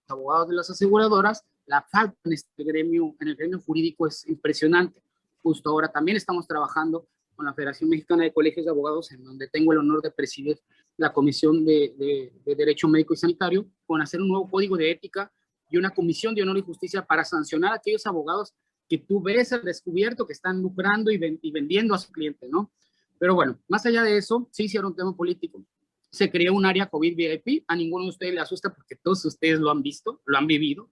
abogados de las aseguradoras. La falta en este gremio, en el gremio jurídico es impresionante. Justo ahora también estamos trabajando con la Federación Mexicana de Colegios de Abogados, en donde tengo el honor de presidir la Comisión de Derecho Médico y Sanitario, con hacer un nuevo código de ética y una comisión de honor y justicia para sancionar a aquellos abogados que tú ves al descubierto que están lucrando y vendiendo a su cliente, ¿no? Pero bueno, más allá de eso, sí era un tema político. Se creó un área COVID VIP, a ninguno de ustedes le asusta porque todos ustedes lo han visto, lo han vivido,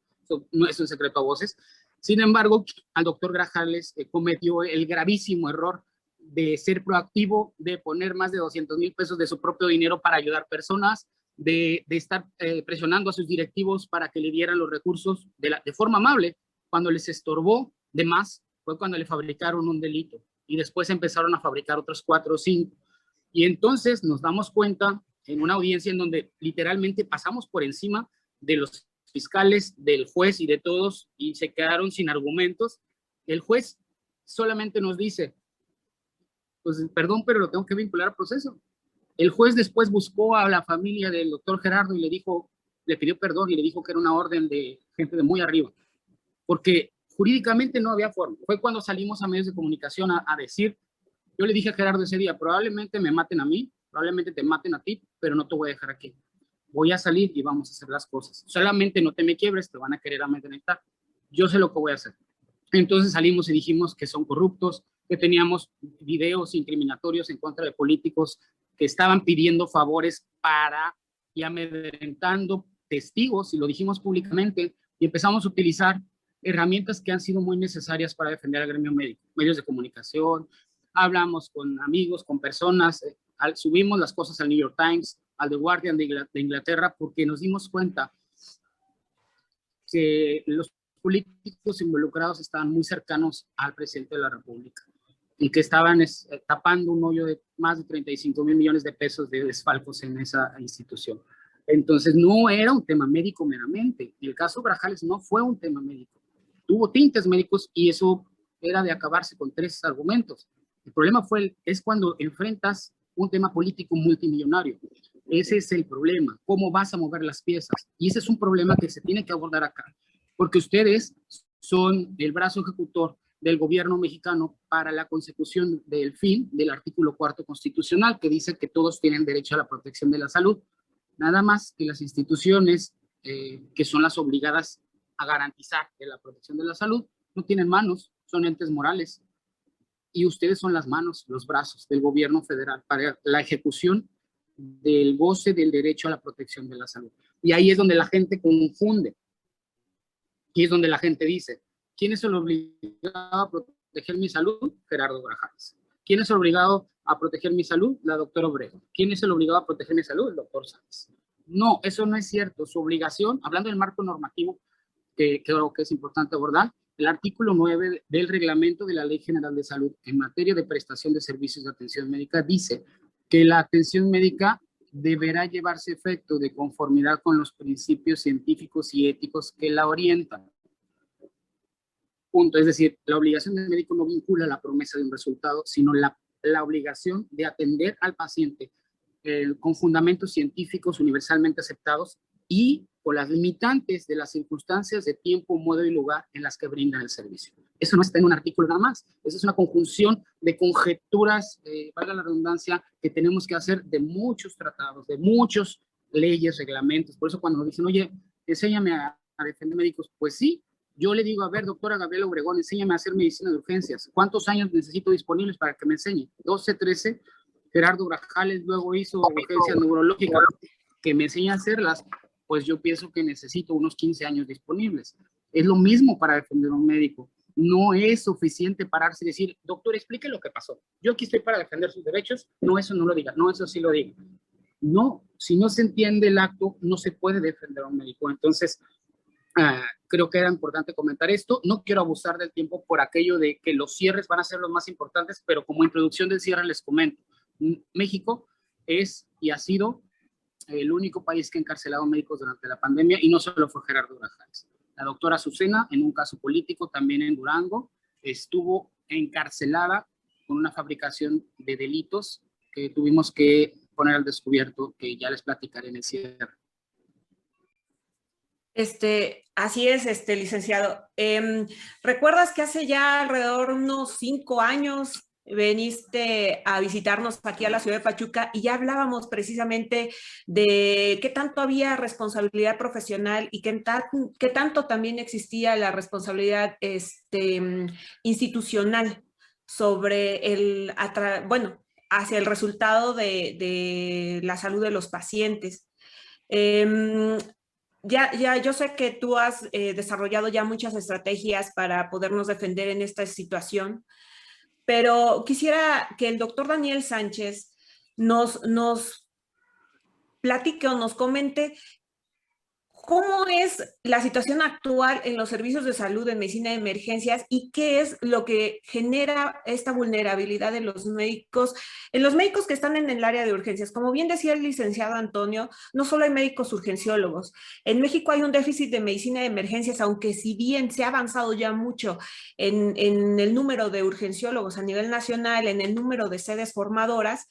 no es un secreto a voces. Sin embargo, al doctor Grajales cometió el gravísimo error de ser proactivo, de poner más de 200,000 pesos de su propio dinero para ayudar personas, de estar presionando a sus directivos para que le dieran los recursos de forma amable. Cuando les estorbó de más, fue cuando le fabricaron un delito y después empezaron a fabricar otros 4 o 5. Y entonces nos damos cuenta en una audiencia en donde literalmente pasamos por encima de los fiscales, del juez y de todos y se quedaron sin argumentos. El juez solamente nos dice, pues perdón, pero lo tengo que vincular al proceso. El juez después buscó a la familia del doctor Gerardo y le pidió perdón y le dijo que era una orden de gente de muy arriba, porque jurídicamente no había forma. Fue cuando salimos a medios de comunicación a decir, yo le dije a Gerardo ese día, probablemente me maten a mí, probablemente te maten a ti, pero no te voy a dejar aquí. Voy a salir y vamos a hacer las cosas. Solamente no te me quiebres, te van a querer amedrentar. Yo sé lo que voy a hacer. Entonces salimos y dijimos que son corruptos, que teníamos videos incriminatorios en contra de políticos que estaban pidiendo favores y amedrentando testigos, y lo dijimos públicamente, y empezamos a utilizar herramientas que han sido muy necesarias para defender al gremio médico, medios de comunicación, hablamos con amigos, con personas, subimos las cosas al New York Times, al The Guardian de Inglaterra, porque nos dimos cuenta que los políticos involucrados estaban muy cercanos al presidente de la República y que estaban tapando un hoyo de más de 35,000 millones de pesos de desfalcos en esa institución. Entonces no era un tema médico meramente. El caso Grajales no fue un tema médico. Tuvo tintes médicos y eso era de acabarse con 3 argumentos. El problema es cuando enfrentas un tema político multimillonario. Ese es el problema. ¿Cómo vas a mover las piezas? Y ese es un problema que se tiene que abordar acá, porque ustedes son el brazo ejecutor del gobierno mexicano para la consecución del fin del artículo 4 constitucional, que dice que todos tienen derecho a la protección de la salud. Nada más que las instituciones que son las obligadas a garantizar la protección de la salud no tienen manos, son entes morales. Y ustedes son las manos, los brazos del gobierno federal para la ejecución del goce del derecho a la protección de la salud. Y ahí es donde la gente confunde. Y es donde la gente dice, ¿quién es el obligado a proteger mi salud? Gerardo Grajales. ¿Quién es el obligado a proteger mi salud? La doctora Obregón. ¿Quién es el obligado a proteger mi salud? El doctor Sáenz. No, eso no es cierto. Su obligación, hablando del marco normativo, que creo que es importante abordar, el artículo 9 del reglamento de la Ley General de Salud en materia de prestación de servicios de atención médica dice que la atención médica deberá llevarse a efecto de conformidad con los principios científicos y éticos que la orientan. Punto. Es decir, la obligación del médico no vincula la promesa de un resultado, sino la obligación de atender al paciente con fundamentos científicos universalmente aceptados y con las limitantes de las circunstancias de tiempo, modo y lugar en las que brindan el servicio. Eso no está en un artículo nada más. Eso es una conjunción de conjeturas, valga la redundancia, que tenemos que hacer de muchos tratados, de muchas leyes, reglamentos. Por eso cuando nos dicen, oye, enséñame a defender médicos, pues sí, yo le digo, a ver, doctora Gabriela Obregón, enséñame a hacer medicina de urgencias. ¿Cuántos años necesito disponibles para que me enseñe? 12, 13. Gerardo Grajales luego hizo urgencias neurológicas, que me enseña a hacerlas. Pues yo pienso que necesito unos 15 años disponibles. Es lo mismo para defender a un médico. No es suficiente pararse y decir, doctor, explique lo que pasó. Yo aquí estoy para defender sus derechos. No, eso no lo diga. No, eso sí lo diga. No, si no se entiende el acto, no se puede defender a un médico. Entonces, creo que era importante comentar esto. No quiero abusar del tiempo por aquello de que los cierres van a ser los más importantes, pero como introducción del cierre les comento. México es y ha sido el único país que ha encarcelado médicos durante la pandemia, y no solo fue Gerardo Grajales. La doctora Azucena, en un caso político, también en Durango, estuvo encarcelada con una fabricación de delitos que tuvimos que poner al descubierto, que ya les platicaré en el cierre. Así es, licenciado. ¿Recuerdas que hace ya alrededor de unos 5 años veniste a visitarnos aquí a la ciudad de Pachuca y ya hablábamos precisamente de qué tanto había responsabilidad profesional y qué tanto también existía la responsabilidad institucional sobre hacia el resultado de la salud de los pacientes? Yo sé que tú has desarrollado ya muchas estrategias para podernos defender en esta situación, pero quisiera que el doctor Daniel Sánchez nos platique o nos comente ¿Cómo es la situación actual en los servicios de salud en medicina de emergencias y qué es lo que genera esta vulnerabilidad de los médicos, en los médicos que están en el área de urgencias? Como bien decía el licenciado Antonio, no solo hay médicos urgenciólogos. En México hay un déficit de medicina de emergencias, aunque si bien se ha avanzado ya mucho en el número de urgenciólogos a nivel nacional, en el número de sedes formadoras,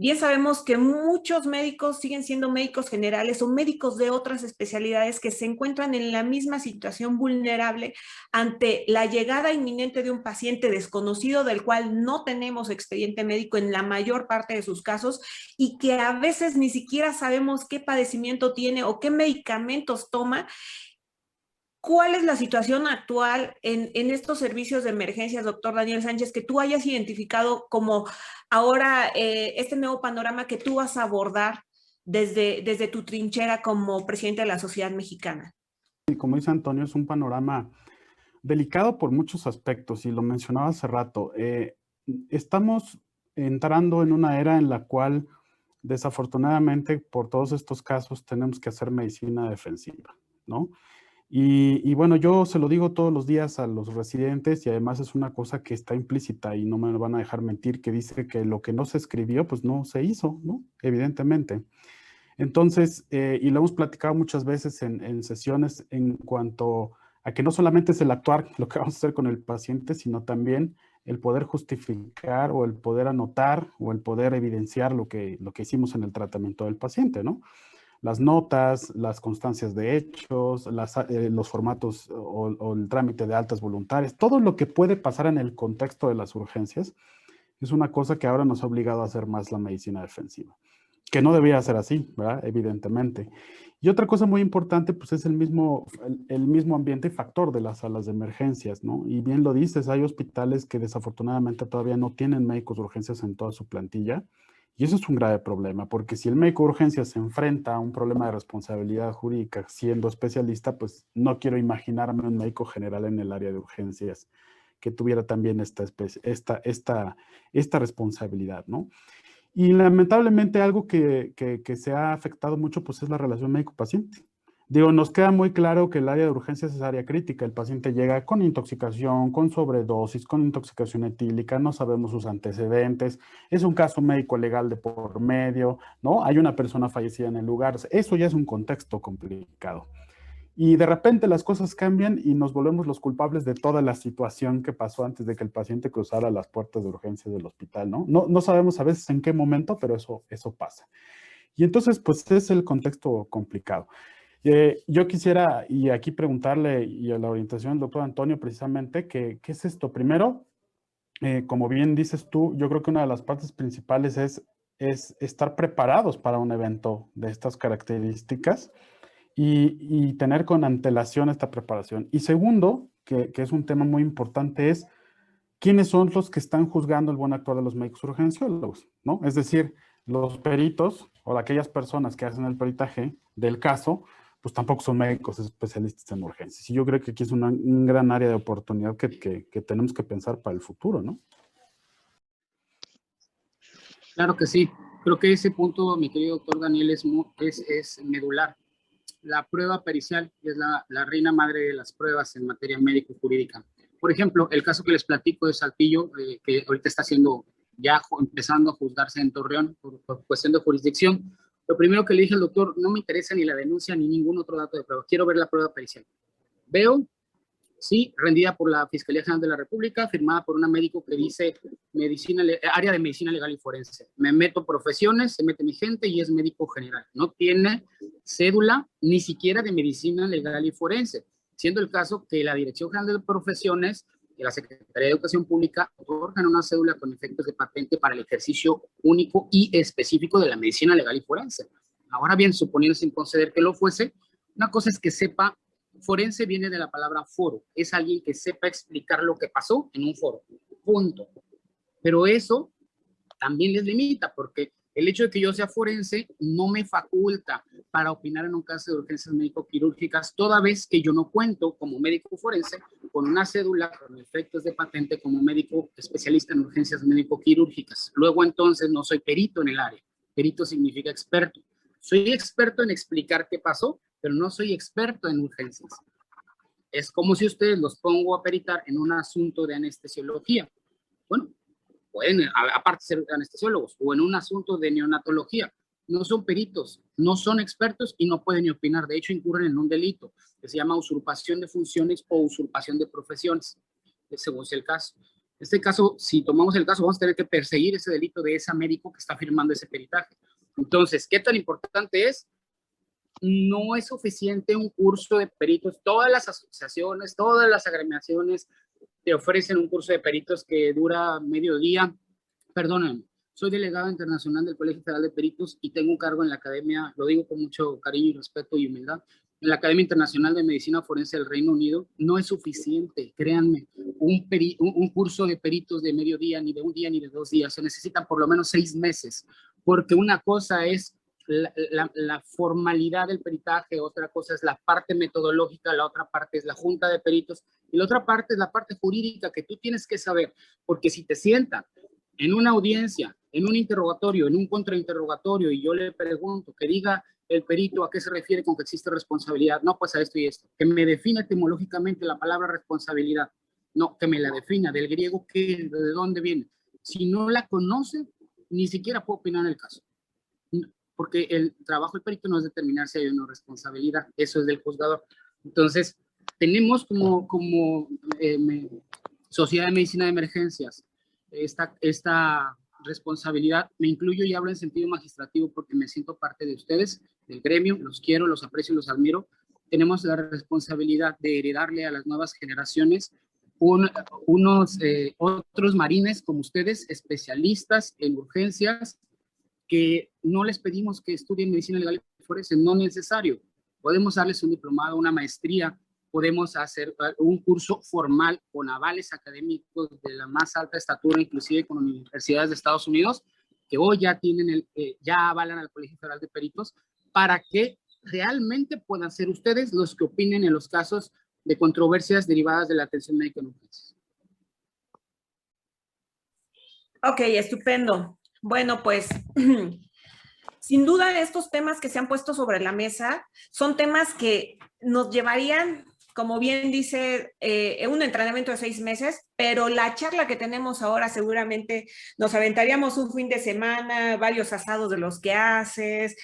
bien sabemos que muchos médicos siguen siendo médicos generales o médicos de otras especialidades que se encuentran en la misma situación vulnerable ante la llegada inminente de un paciente desconocido del cual no tenemos expediente médico en la mayor parte de sus casos y que a veces ni siquiera sabemos qué padecimiento tiene o qué medicamentos toma. ¿Cuál es la situación actual en estos servicios de emergencias, doctor Daniel Sánchez, que tú hayas identificado como ahora este nuevo panorama que tú vas a abordar desde tu trinchera como presidente de la Sociedad Mexicana? Y como dice Antonio, es un panorama delicado por muchos aspectos, y lo mencionaba hace rato. Estamos entrando en una era en la cual, desafortunadamente, por todos estos casos, tenemos que hacer medicina defensiva, ¿no? Y bueno, yo se lo digo todos los días a los residentes, y además es una cosa que está implícita y no me van a dejar mentir, que dice que lo que no se escribió, pues no se hizo, ¿no? Evidentemente. Entonces, y lo hemos platicado muchas veces en sesiones en cuanto a que no solamente es el actuar, lo que vamos a hacer con el paciente, sino también el poder justificar o el poder anotar o el poder evidenciar lo que hicimos en el tratamiento del paciente, ¿no? Las notas, las constancias de hechos, los formatos o el trámite de altas voluntarias, todo lo que puede pasar en el contexto de las urgencias es una cosa que ahora nos ha obligado a hacer más la medicina defensiva, que no debía ser así, ¿verdad? Evidentemente. Y otra cosa muy importante, pues es el mismo ambiente y factor de las salas de emergencias, ¿no? Y bien lo dices, hay hospitales que desafortunadamente todavía no tienen médicos de urgencias en toda su plantilla. Y eso es un grave problema, porque si el médico de urgencias se enfrenta a un problema de responsabilidad jurídica siendo especialista, pues no quiero imaginarme un médico general en el área de urgencias que tuviera también esta responsabilidad, ¿no? Y lamentablemente algo que se ha afectado mucho, pues es la relación médico-paciente. Digo, nos queda muy claro que el área de urgencias es área crítica. El paciente llega con intoxicación, con sobredosis, con intoxicación etílica, no sabemos sus antecedentes, es un caso médico legal de por medio, ¿no? Hay una persona fallecida en el lugar. Eso ya es un contexto complicado. Y de repente las cosas cambian y nos volvemos los culpables de toda la situación que pasó antes de que el paciente cruzara las puertas de urgencias del hospital, ¿no? No sabemos a veces en qué momento, pero eso pasa. Y entonces, pues es el contexto complicado. Yo quisiera, y aquí preguntarle, y a la orientación del doctor Antonio precisamente, ¿qué es esto? Primero, como bien dices tú, yo creo que una de las partes principales es estar preparados para un evento de estas características y tener con antelación esta preparación. Y segundo, que es un tema muy importante, es quiénes son los que están juzgando el buen actuar de los médicos urgenciólogos, ¿no? Es decir, los peritos o aquellas personas que hacen el peritaje del caso, pues tampoco son médicos especialistas en urgencias. Y yo creo que aquí es un gran área de oportunidad que tenemos que pensar para el futuro, ¿no? Claro que sí. Creo que ese punto, mi querido doctor Daniel, es medular. La prueba pericial es la reina madre de las pruebas en materia médico-jurídica. Por ejemplo, el caso que les platico de Saltillo, que ahorita está siendo ya empezando a juzgarse en Torreón por cuestión de jurisdicción. Lo primero que le dije al doctor, no me interesa ni la denuncia ni ningún otro dato de prueba, quiero ver la prueba pericial. Veo, sí, rendida por la Fiscalía General de la República, firmada por un médico que dice área de medicina legal y forense. Me meto profesiones, se mete mi gente y es médico general. No tiene cédula ni siquiera de medicina legal y forense, siendo el caso que la Dirección General de Profesiones y la Secretaría de Educación Pública otorgan una cédula con efectos de patente para el ejercicio único y específico de la medicina legal y forense. Ahora bien, suponiendo sin conceder que lo fuese, una cosa es que sepa, forense viene de la palabra foro, es alguien que sepa explicar lo que pasó en un foro, punto. Pero eso también les limita, porque el hecho de que yo sea forense no me faculta para opinar en un caso de urgencias médico-quirúrgicas, toda vez que yo no cuento como médico forense con una cédula con efectos de patente como médico especialista en urgencias médico-quirúrgicas. Luego entonces no soy perito en el área. Perito significa experto. Soy experto en explicar qué pasó, pero no soy experto en urgencias. Es como si ustedes los pongo a peritar en un asunto de anestesiología. Bueno, pueden aparte ser anestesiólogos, o en un asunto de neonatología. No son peritos, no son expertos y no pueden ni opinar. De hecho, incurren en un delito que se llama usurpación de funciones o usurpación de profesiones, según sea el caso. En este caso, si tomamos el caso, vamos a tener que perseguir ese delito de ese médico que está firmando ese peritaje. Entonces, ¿qué tan importante es? No es suficiente un curso de peritos. Todas las asociaciones, todas las agremiaciones te ofrecen un curso de peritos que dura medio día. Perdónenme, soy delegado internacional del Colegio Federal de Peritos y tengo un cargo en la academia, lo digo con mucho cariño y respeto y humildad, en la Academia Internacional de Medicina Forense del Reino Unido. No es suficiente, créanme, un curso de peritos de medio día, ni de un día, ni de 2 días. Se necesitan por lo menos 6 meses, porque una cosa es la formalidad del peritaje, otra cosa es la parte metodológica, la otra parte es la junta de peritos y la otra parte es la parte jurídica que tú tienes que saber, porque si te sientan en una audiencia, en un interrogatorio, en un contrainterrogatorio y yo le pregunto que diga el perito a qué se refiere con que existe responsabilidad, no, pues a esto y esto, que me defina etimológicamente la palabra responsabilidad, no, que me la defina del griego, que, de dónde viene. Si no la conoce, ni siquiera puedo opinar en el caso. Porque el trabajo del perito no es determinar si hay una responsabilidad, eso es del juzgador. Entonces, tenemos como Sociedad de Medicina de Emergencias esta responsabilidad. Me incluyo y hablo en sentido magistrativo porque me siento parte de ustedes, del gremio, los quiero, los aprecio y los admiro. Tenemos la responsabilidad de heredarle a las nuevas generaciones otros marines como ustedes, especialistas en urgencias, que no les pedimos que estudien medicina legal y forense, no es necesario. Podemos darles un diplomado, una maestría, podemos hacer un curso formal con avales académicos de la más alta estatura, inclusive con universidades de Estados Unidos, que hoy ya tienen ya avalan al Colegio Federal de Peritos, para que realmente puedan ser ustedes los que opinen en los casos de controversias derivadas de la atención médica en urgencias. Ok, estupendo. Bueno, pues sin duda estos temas que se han puesto sobre la mesa son temas que nos llevarían, como bien dice, un entrenamiento de 6 meses, pero la charla que tenemos ahora seguramente nos aventaríamos un fin de semana, varios asados de los que haces,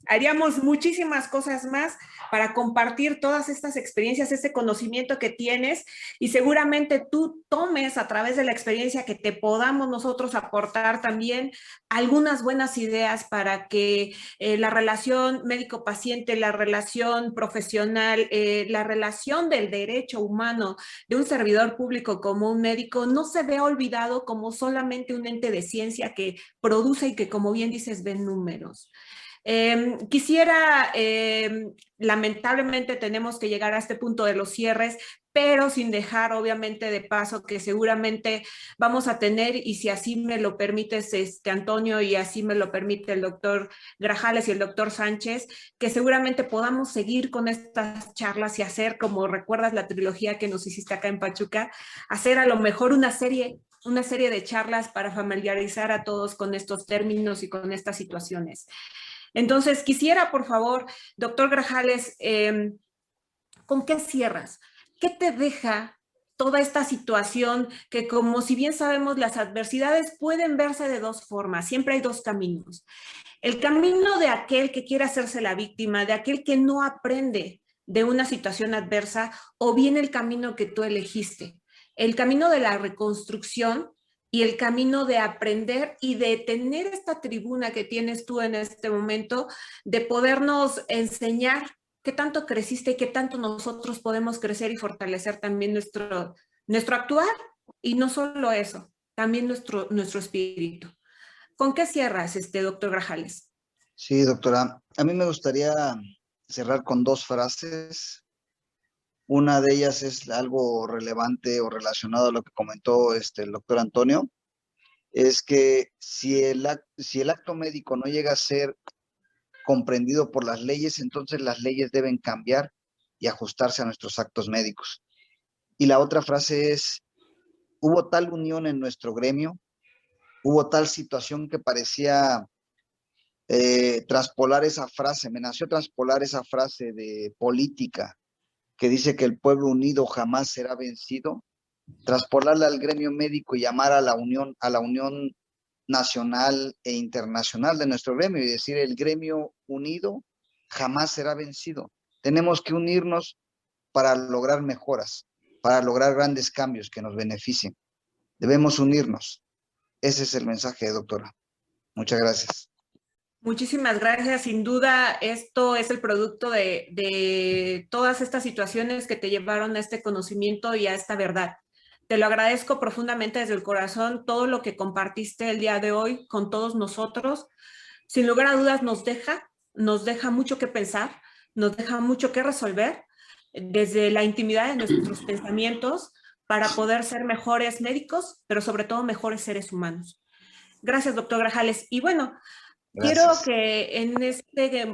haríamos muchísimas cosas más para compartir todas estas experiencias, este conocimiento que tienes y seguramente tú tomes a través de la experiencia que te podamos nosotros aportar también algunas buenas ideas para que la relación médico-paciente, la relación profesional, la relación del derecho humano de un servidor público como un médico no se vea olvidado como solamente un ente de ciencia que produce y que, como bien dices, ve números. Quisiera, lamentablemente tenemos que llegar a este punto de los cierres, pero sin dejar obviamente de paso que seguramente vamos a tener, y si así me lo permites, Antonio, y así me lo permite el doctor Grajales y el doctor Sánchez, que seguramente podamos seguir con estas charlas y hacer, como recuerdas la trilogía que nos hiciste acá en Pachuca, hacer a lo mejor una serie de charlas para familiarizar a todos con estos términos y con estas situaciones. Entonces, quisiera, por favor, doctor Grajales, ¿con qué cierras? ¿Qué te deja toda esta situación que, como si bien sabemos, las adversidades pueden verse de 2 formas, siempre hay 2 caminos? El camino de aquel que quiere hacerse la víctima, de aquel que no aprende de una situación adversa, o bien el camino que tú elegiste, el camino de la reconstrucción y el camino de aprender y de tener esta tribuna que tienes tú en este momento, de podernos enseñar qué tanto creciste y qué tanto nosotros podemos crecer y fortalecer también nuestro actuar, y no solo eso, también nuestro espíritu. ¿Con qué cierras, doctor Grajales? Sí, doctora. A mí me gustaría cerrar con 2 frases. Una de ellas es algo relevante o relacionado a lo que comentó el doctor Antonio, es que si el acto médico no llega a ser comprendido por las leyes, entonces las leyes deben cambiar y ajustarse a nuestros actos médicos. Y la otra frase es, hubo tal unión en nuestro gremio, hubo tal situación que parecía traspolar esa frase, me nació traspolar esa frase de política que dice que el pueblo unido jamás será vencido, traspolarla al gremio médico y llamar a la unión nacional e internacional de nuestro gremio y decir el gremio unido jamás será vencido. Tenemos que unirnos para lograr mejoras, para lograr grandes cambios que nos beneficien. Debemos unirnos. Ese es el mensaje, doctora. Muchas gracias. Muchísimas gracias. Sin duda, esto es el producto de todas estas situaciones que te llevaron a este conocimiento y a esta verdad. Te lo agradezco profundamente desde el corazón, todo lo que compartiste el día de hoy con todos nosotros. Sin lugar a dudas nos deja mucho que pensar, nos deja mucho que resolver desde la intimidad de nuestros pensamientos para poder ser mejores médicos, pero sobre todo mejores seres humanos. Gracias, doctor Grajales. Y bueno, Gracias. quiero que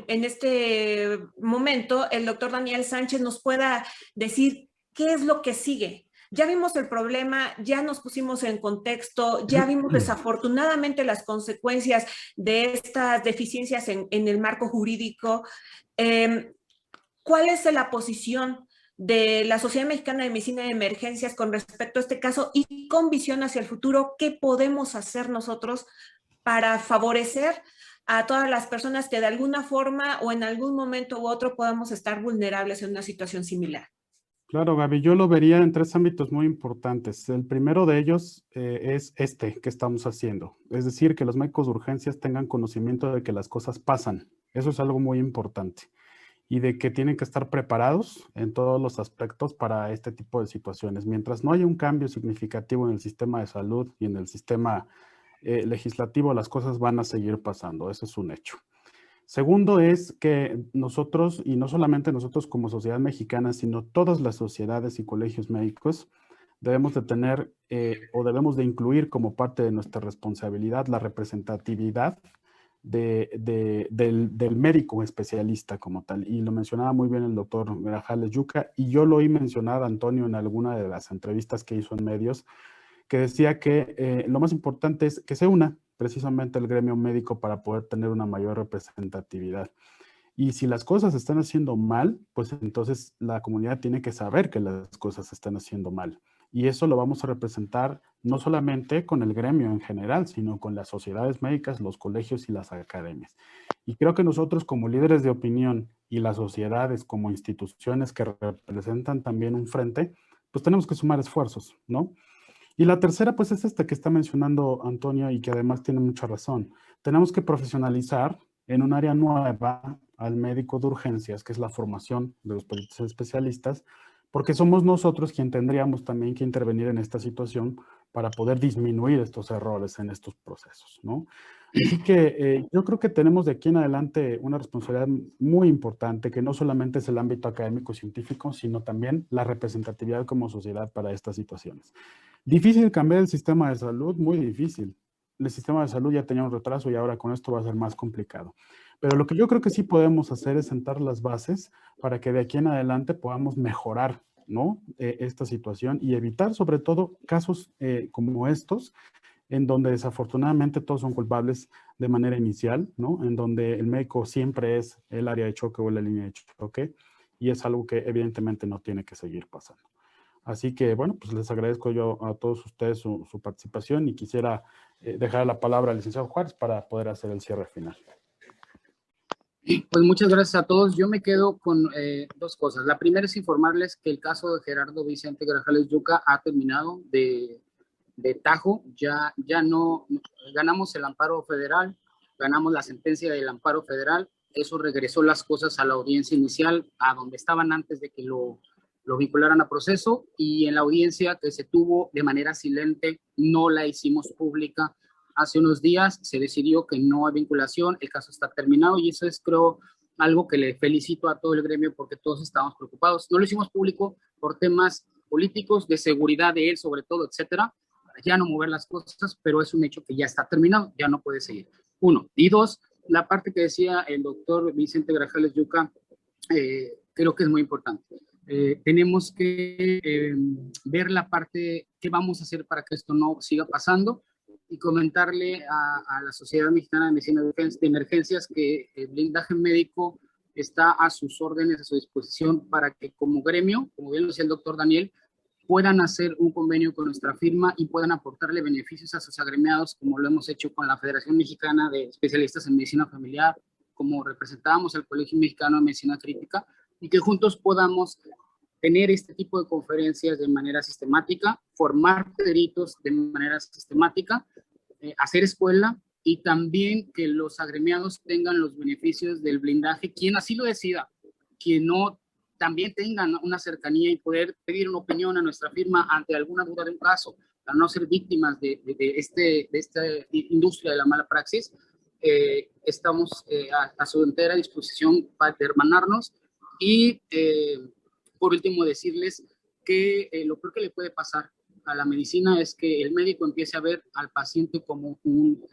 en este momento el doctor Daniel Sánchez nos pueda decir qué es lo que sigue. Ya vimos el problema, ya nos pusimos en contexto, ya vimos desafortunadamente las consecuencias de estas deficiencias en el marco jurídico. ¿Cuál es la posición de la Sociedad Mexicana de Medicina de Emergencias con respecto a este caso y con visión hacia el futuro? ¿Qué podemos hacer nosotros para favorecer a todas las personas que de alguna forma o en algún momento u otro podamos estar vulnerables en una situación similar? Claro, Gaby, yo lo vería en 3 ámbitos muy importantes. El primero de ellos es este que estamos haciendo. Es decir, que los médicos de urgencias tengan conocimiento de que las cosas pasan. Eso es algo muy importante. Y de que tienen que estar preparados en todos los aspectos para este tipo de situaciones. Mientras no haya un cambio significativo en el sistema de salud y en el sistema legislativo, las cosas van a seguir pasando. Eso es un hecho. Segundo es que nosotros, y no solamente nosotros como sociedad mexicana, sino todas las sociedades y colegios médicos, debemos de tener o debemos de incluir como parte de nuestra responsabilidad la representatividad del médico especialista como tal. Y lo mencionaba muy bien el doctor Grajales Yuca, y yo lo oí mencionar a Antonio en alguna de las entrevistas que hizo en medios, que decía que lo más importante es que se una precisamente el gremio médico para poder tener una mayor representatividad. Y si las cosas se están haciendo mal, pues entonces la comunidad tiene que saber que las cosas se están haciendo mal. Y eso lo vamos a representar no solamente con el gremio en general, sino con las sociedades médicas, los colegios y las academias. Y creo que nosotros como líderes de opinión y las sociedades como instituciones que representan también un frente, pues tenemos que sumar esfuerzos, ¿no? Y la tercera, pues es esta que está mencionando Antonio y que además tiene mucha razón. Tenemos que profesionalizar en un área nueva al médico de urgencias, que es la formación de los peritos especialistas, porque somos nosotros quien tendríamos también que intervenir en esta situación para poder disminuir estos errores en estos procesos, ¿no? Así que yo creo que tenemos de aquí en adelante una responsabilidad muy importante, que no solamente es el ámbito académico-científico, sino también la representatividad como sociedad para estas situaciones. Difícil cambiar el sistema de salud, muy difícil. El sistema de salud ya tenía un retraso y ahora con esto va a ser más complicado. Pero lo que yo creo que sí podemos hacer es sentar las bases para que de aquí en adelante podamos mejorar, ¿no? Esta situación y evitar sobre todo casos como estos, en donde desafortunadamente todos son culpables de manera inicial, ¿no? En donde el médico siempre es el área de choque o la línea de choque, y es algo que evidentemente no tiene que seguir pasando. Así que, bueno, pues les agradezco yo a todos ustedes su participación y quisiera dejar la palabra al licenciado Juárez para poder hacer el cierre final. Pues muchas gracias a todos. Yo me quedo con 2 cosas. La primera es informarles que el caso de Gerardo Vicente Grajales Yuca ha terminado de tajo. Ya no ganamos el amparo federal, ganamos la sentencia del amparo federal. Eso regresó las cosas a la audiencia inicial, a donde estaban antes de que lo vincularan a proceso, y en la audiencia que se tuvo de manera silente, no la hicimos pública. Hace unos días se decidió que no hay vinculación, el caso está terminado, y eso es, creo, algo que le felicito a todo el gremio porque todos estábamos preocupados. No lo hicimos público por temas políticos, de seguridad de él sobre todo, etcétera, para ya no mover las cosas, pero es un hecho que ya está terminado, ya no puede seguir. 1. Y 2, la parte que decía el doctor Vicente Grajales Yuca, creo que es muy importante. Tenemos que ver la parte que vamos a hacer para que esto no siga pasando. y comentarle a la Sociedad Mexicana de Medicina de Emergencias que el blindaje médico está a sus órdenes, a su disposición para que como gremio, como bien lo decía el doctor Daniel, puedan hacer un convenio con nuestra firma y puedan aportarle beneficios a sus agremiados, como lo hemos hecho con la Federación Mexicana de Especialistas en Medicina Familiar, como representábamos al Colegio Mexicano de Medicina Crítica, y que juntos podamos tener este tipo de conferencias de manera sistemática, formar peritos de manera sistemática, hacer escuela, y también que los agremiados tengan los beneficios del blindaje, quien así lo decida, quien no, también tengan una cercanía y poder pedir una opinión a nuestra firma ante alguna duda de un caso, para no ser víctimas de esta industria de la mala praxis. Estamos a su entera disposición para hermanarnos y, por último, decirles que lo peor que le puede pasar a la medicina es que el médico empiece a ver al paciente como un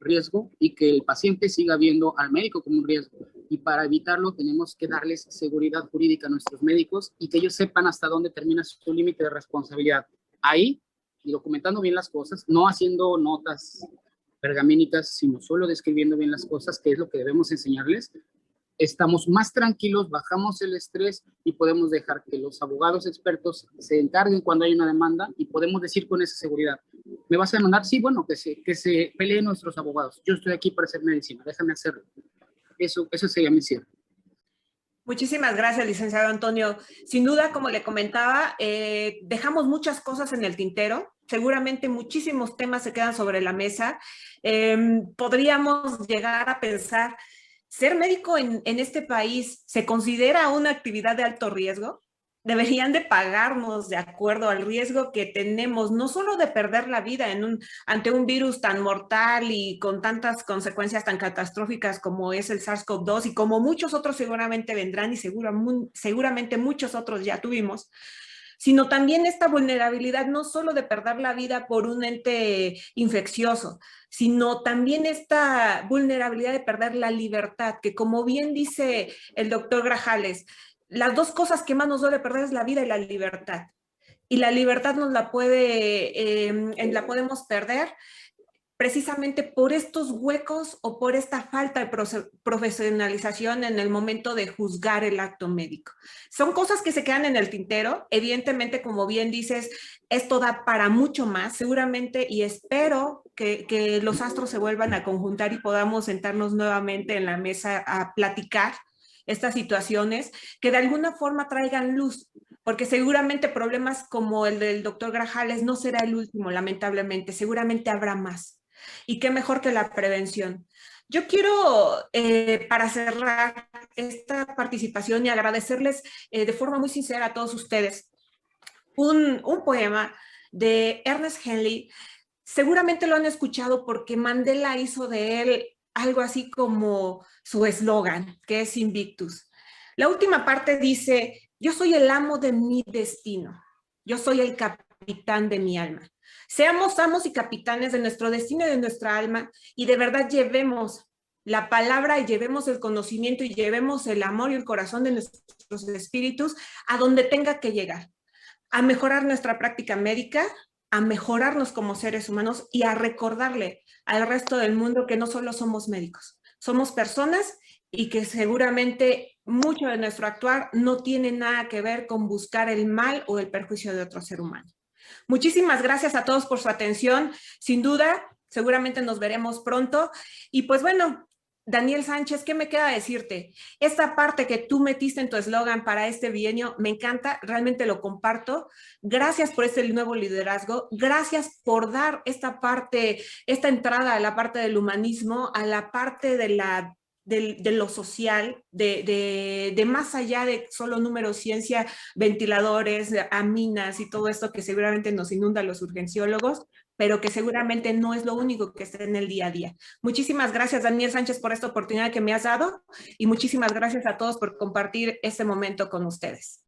riesgo y que el paciente siga viendo al médico como un riesgo. Y para evitarlo tenemos que darles seguridad jurídica a nuestros médicos y que ellos sepan hasta dónde termina su límite de responsabilidad. Ahí, y documentando bien las cosas, no haciendo notas pergamínicas, sino solo describiendo bien las cosas, que es lo que debemos enseñarles, estamos más tranquilos, bajamos el estrés y podemos dejar que los abogados expertos se encarguen cuando hay una demanda y podemos decir con esa seguridad, ¿me vas a demandar? Sí, bueno, que se peleen nuestros abogados. Yo estoy aquí para hacer medicina, déjame hacerlo. Eso sería mi cierre. Muchísimas gracias, licenciado Antonio. Sin duda, como le comentaba, dejamos muchas cosas en el tintero. Seguramente muchísimos temas se quedan sobre la mesa. Podríamos llegar a pensar, ¿ser médico en este país se considera una actividad de alto riesgo? Deberían de pagarnos de acuerdo al riesgo que tenemos, no solo de perder la vida ante un virus tan mortal y con tantas consecuencias tan catastróficas como es el SARS-CoV-2 y como muchos otros seguramente vendrán y seguramente muchos otros ya tuvimos, sino también esta vulnerabilidad no solo de perder la vida por un ente infeccioso, sino también esta vulnerabilidad de perder la libertad, que como bien dice el doctor Grajales, las dos cosas que más nos duele perder es la vida y la libertad. Y la libertad la podemos perder precisamente por estos huecos o por esta falta de profesionalización en el momento de juzgar el acto médico. Son cosas que se quedan en el tintero. Evidentemente, como bien dices, esto da para mucho más, seguramente, y espero que los astros se vuelvan a conjuntar y podamos sentarnos nuevamente en la mesa a platicar estas situaciones que de alguna forma traigan luz, porque seguramente problemas como el del doctor Grajales no será el último, lamentablemente, seguramente habrá más. Y qué mejor que la prevención. Yo quiero, para cerrar esta participación y agradecerles de forma muy sincera a todos ustedes, un poema de Ernest Henley. Seguramente lo han escuchado porque Mandela hizo de él algo así como su eslogan, que es Invictus. La última parte dice, yo soy el amo de mi destino, yo soy el capitán de mi alma. Seamos amos y capitanes de nuestro destino y de nuestra alma y de verdad llevemos la palabra y llevemos el conocimiento y llevemos el amor y el corazón de nuestros espíritus a donde tenga que llegar, a mejorar nuestra práctica médica, a mejorarnos como seres humanos y a recordarle al resto del mundo que no solo somos médicos, somos personas y que seguramente mucho de nuestro actuar no tiene nada que ver con buscar el mal o el perjuicio de otro ser humano. Muchísimas gracias a todos por su atención. Sin duda, seguramente nos veremos pronto. Y pues bueno, Daniel Sánchez, ¿qué me queda decirte? Esta parte que tú metiste en tu eslogan para este bienio, me encanta, realmente lo comparto. Gracias por este nuevo liderazgo. Gracias por dar esta parte, esta entrada a la parte del humanismo, a la parte de lo social, de más allá de solo números, ciencia, ventiladores, aminas y todo esto que seguramente nos inunda a los urgenciólogos, pero que seguramente no es lo único que está en el día a día. Muchísimas gracias, Daniel Sánchez, por esta oportunidad que me has dado y muchísimas gracias a todos por compartir este momento con ustedes.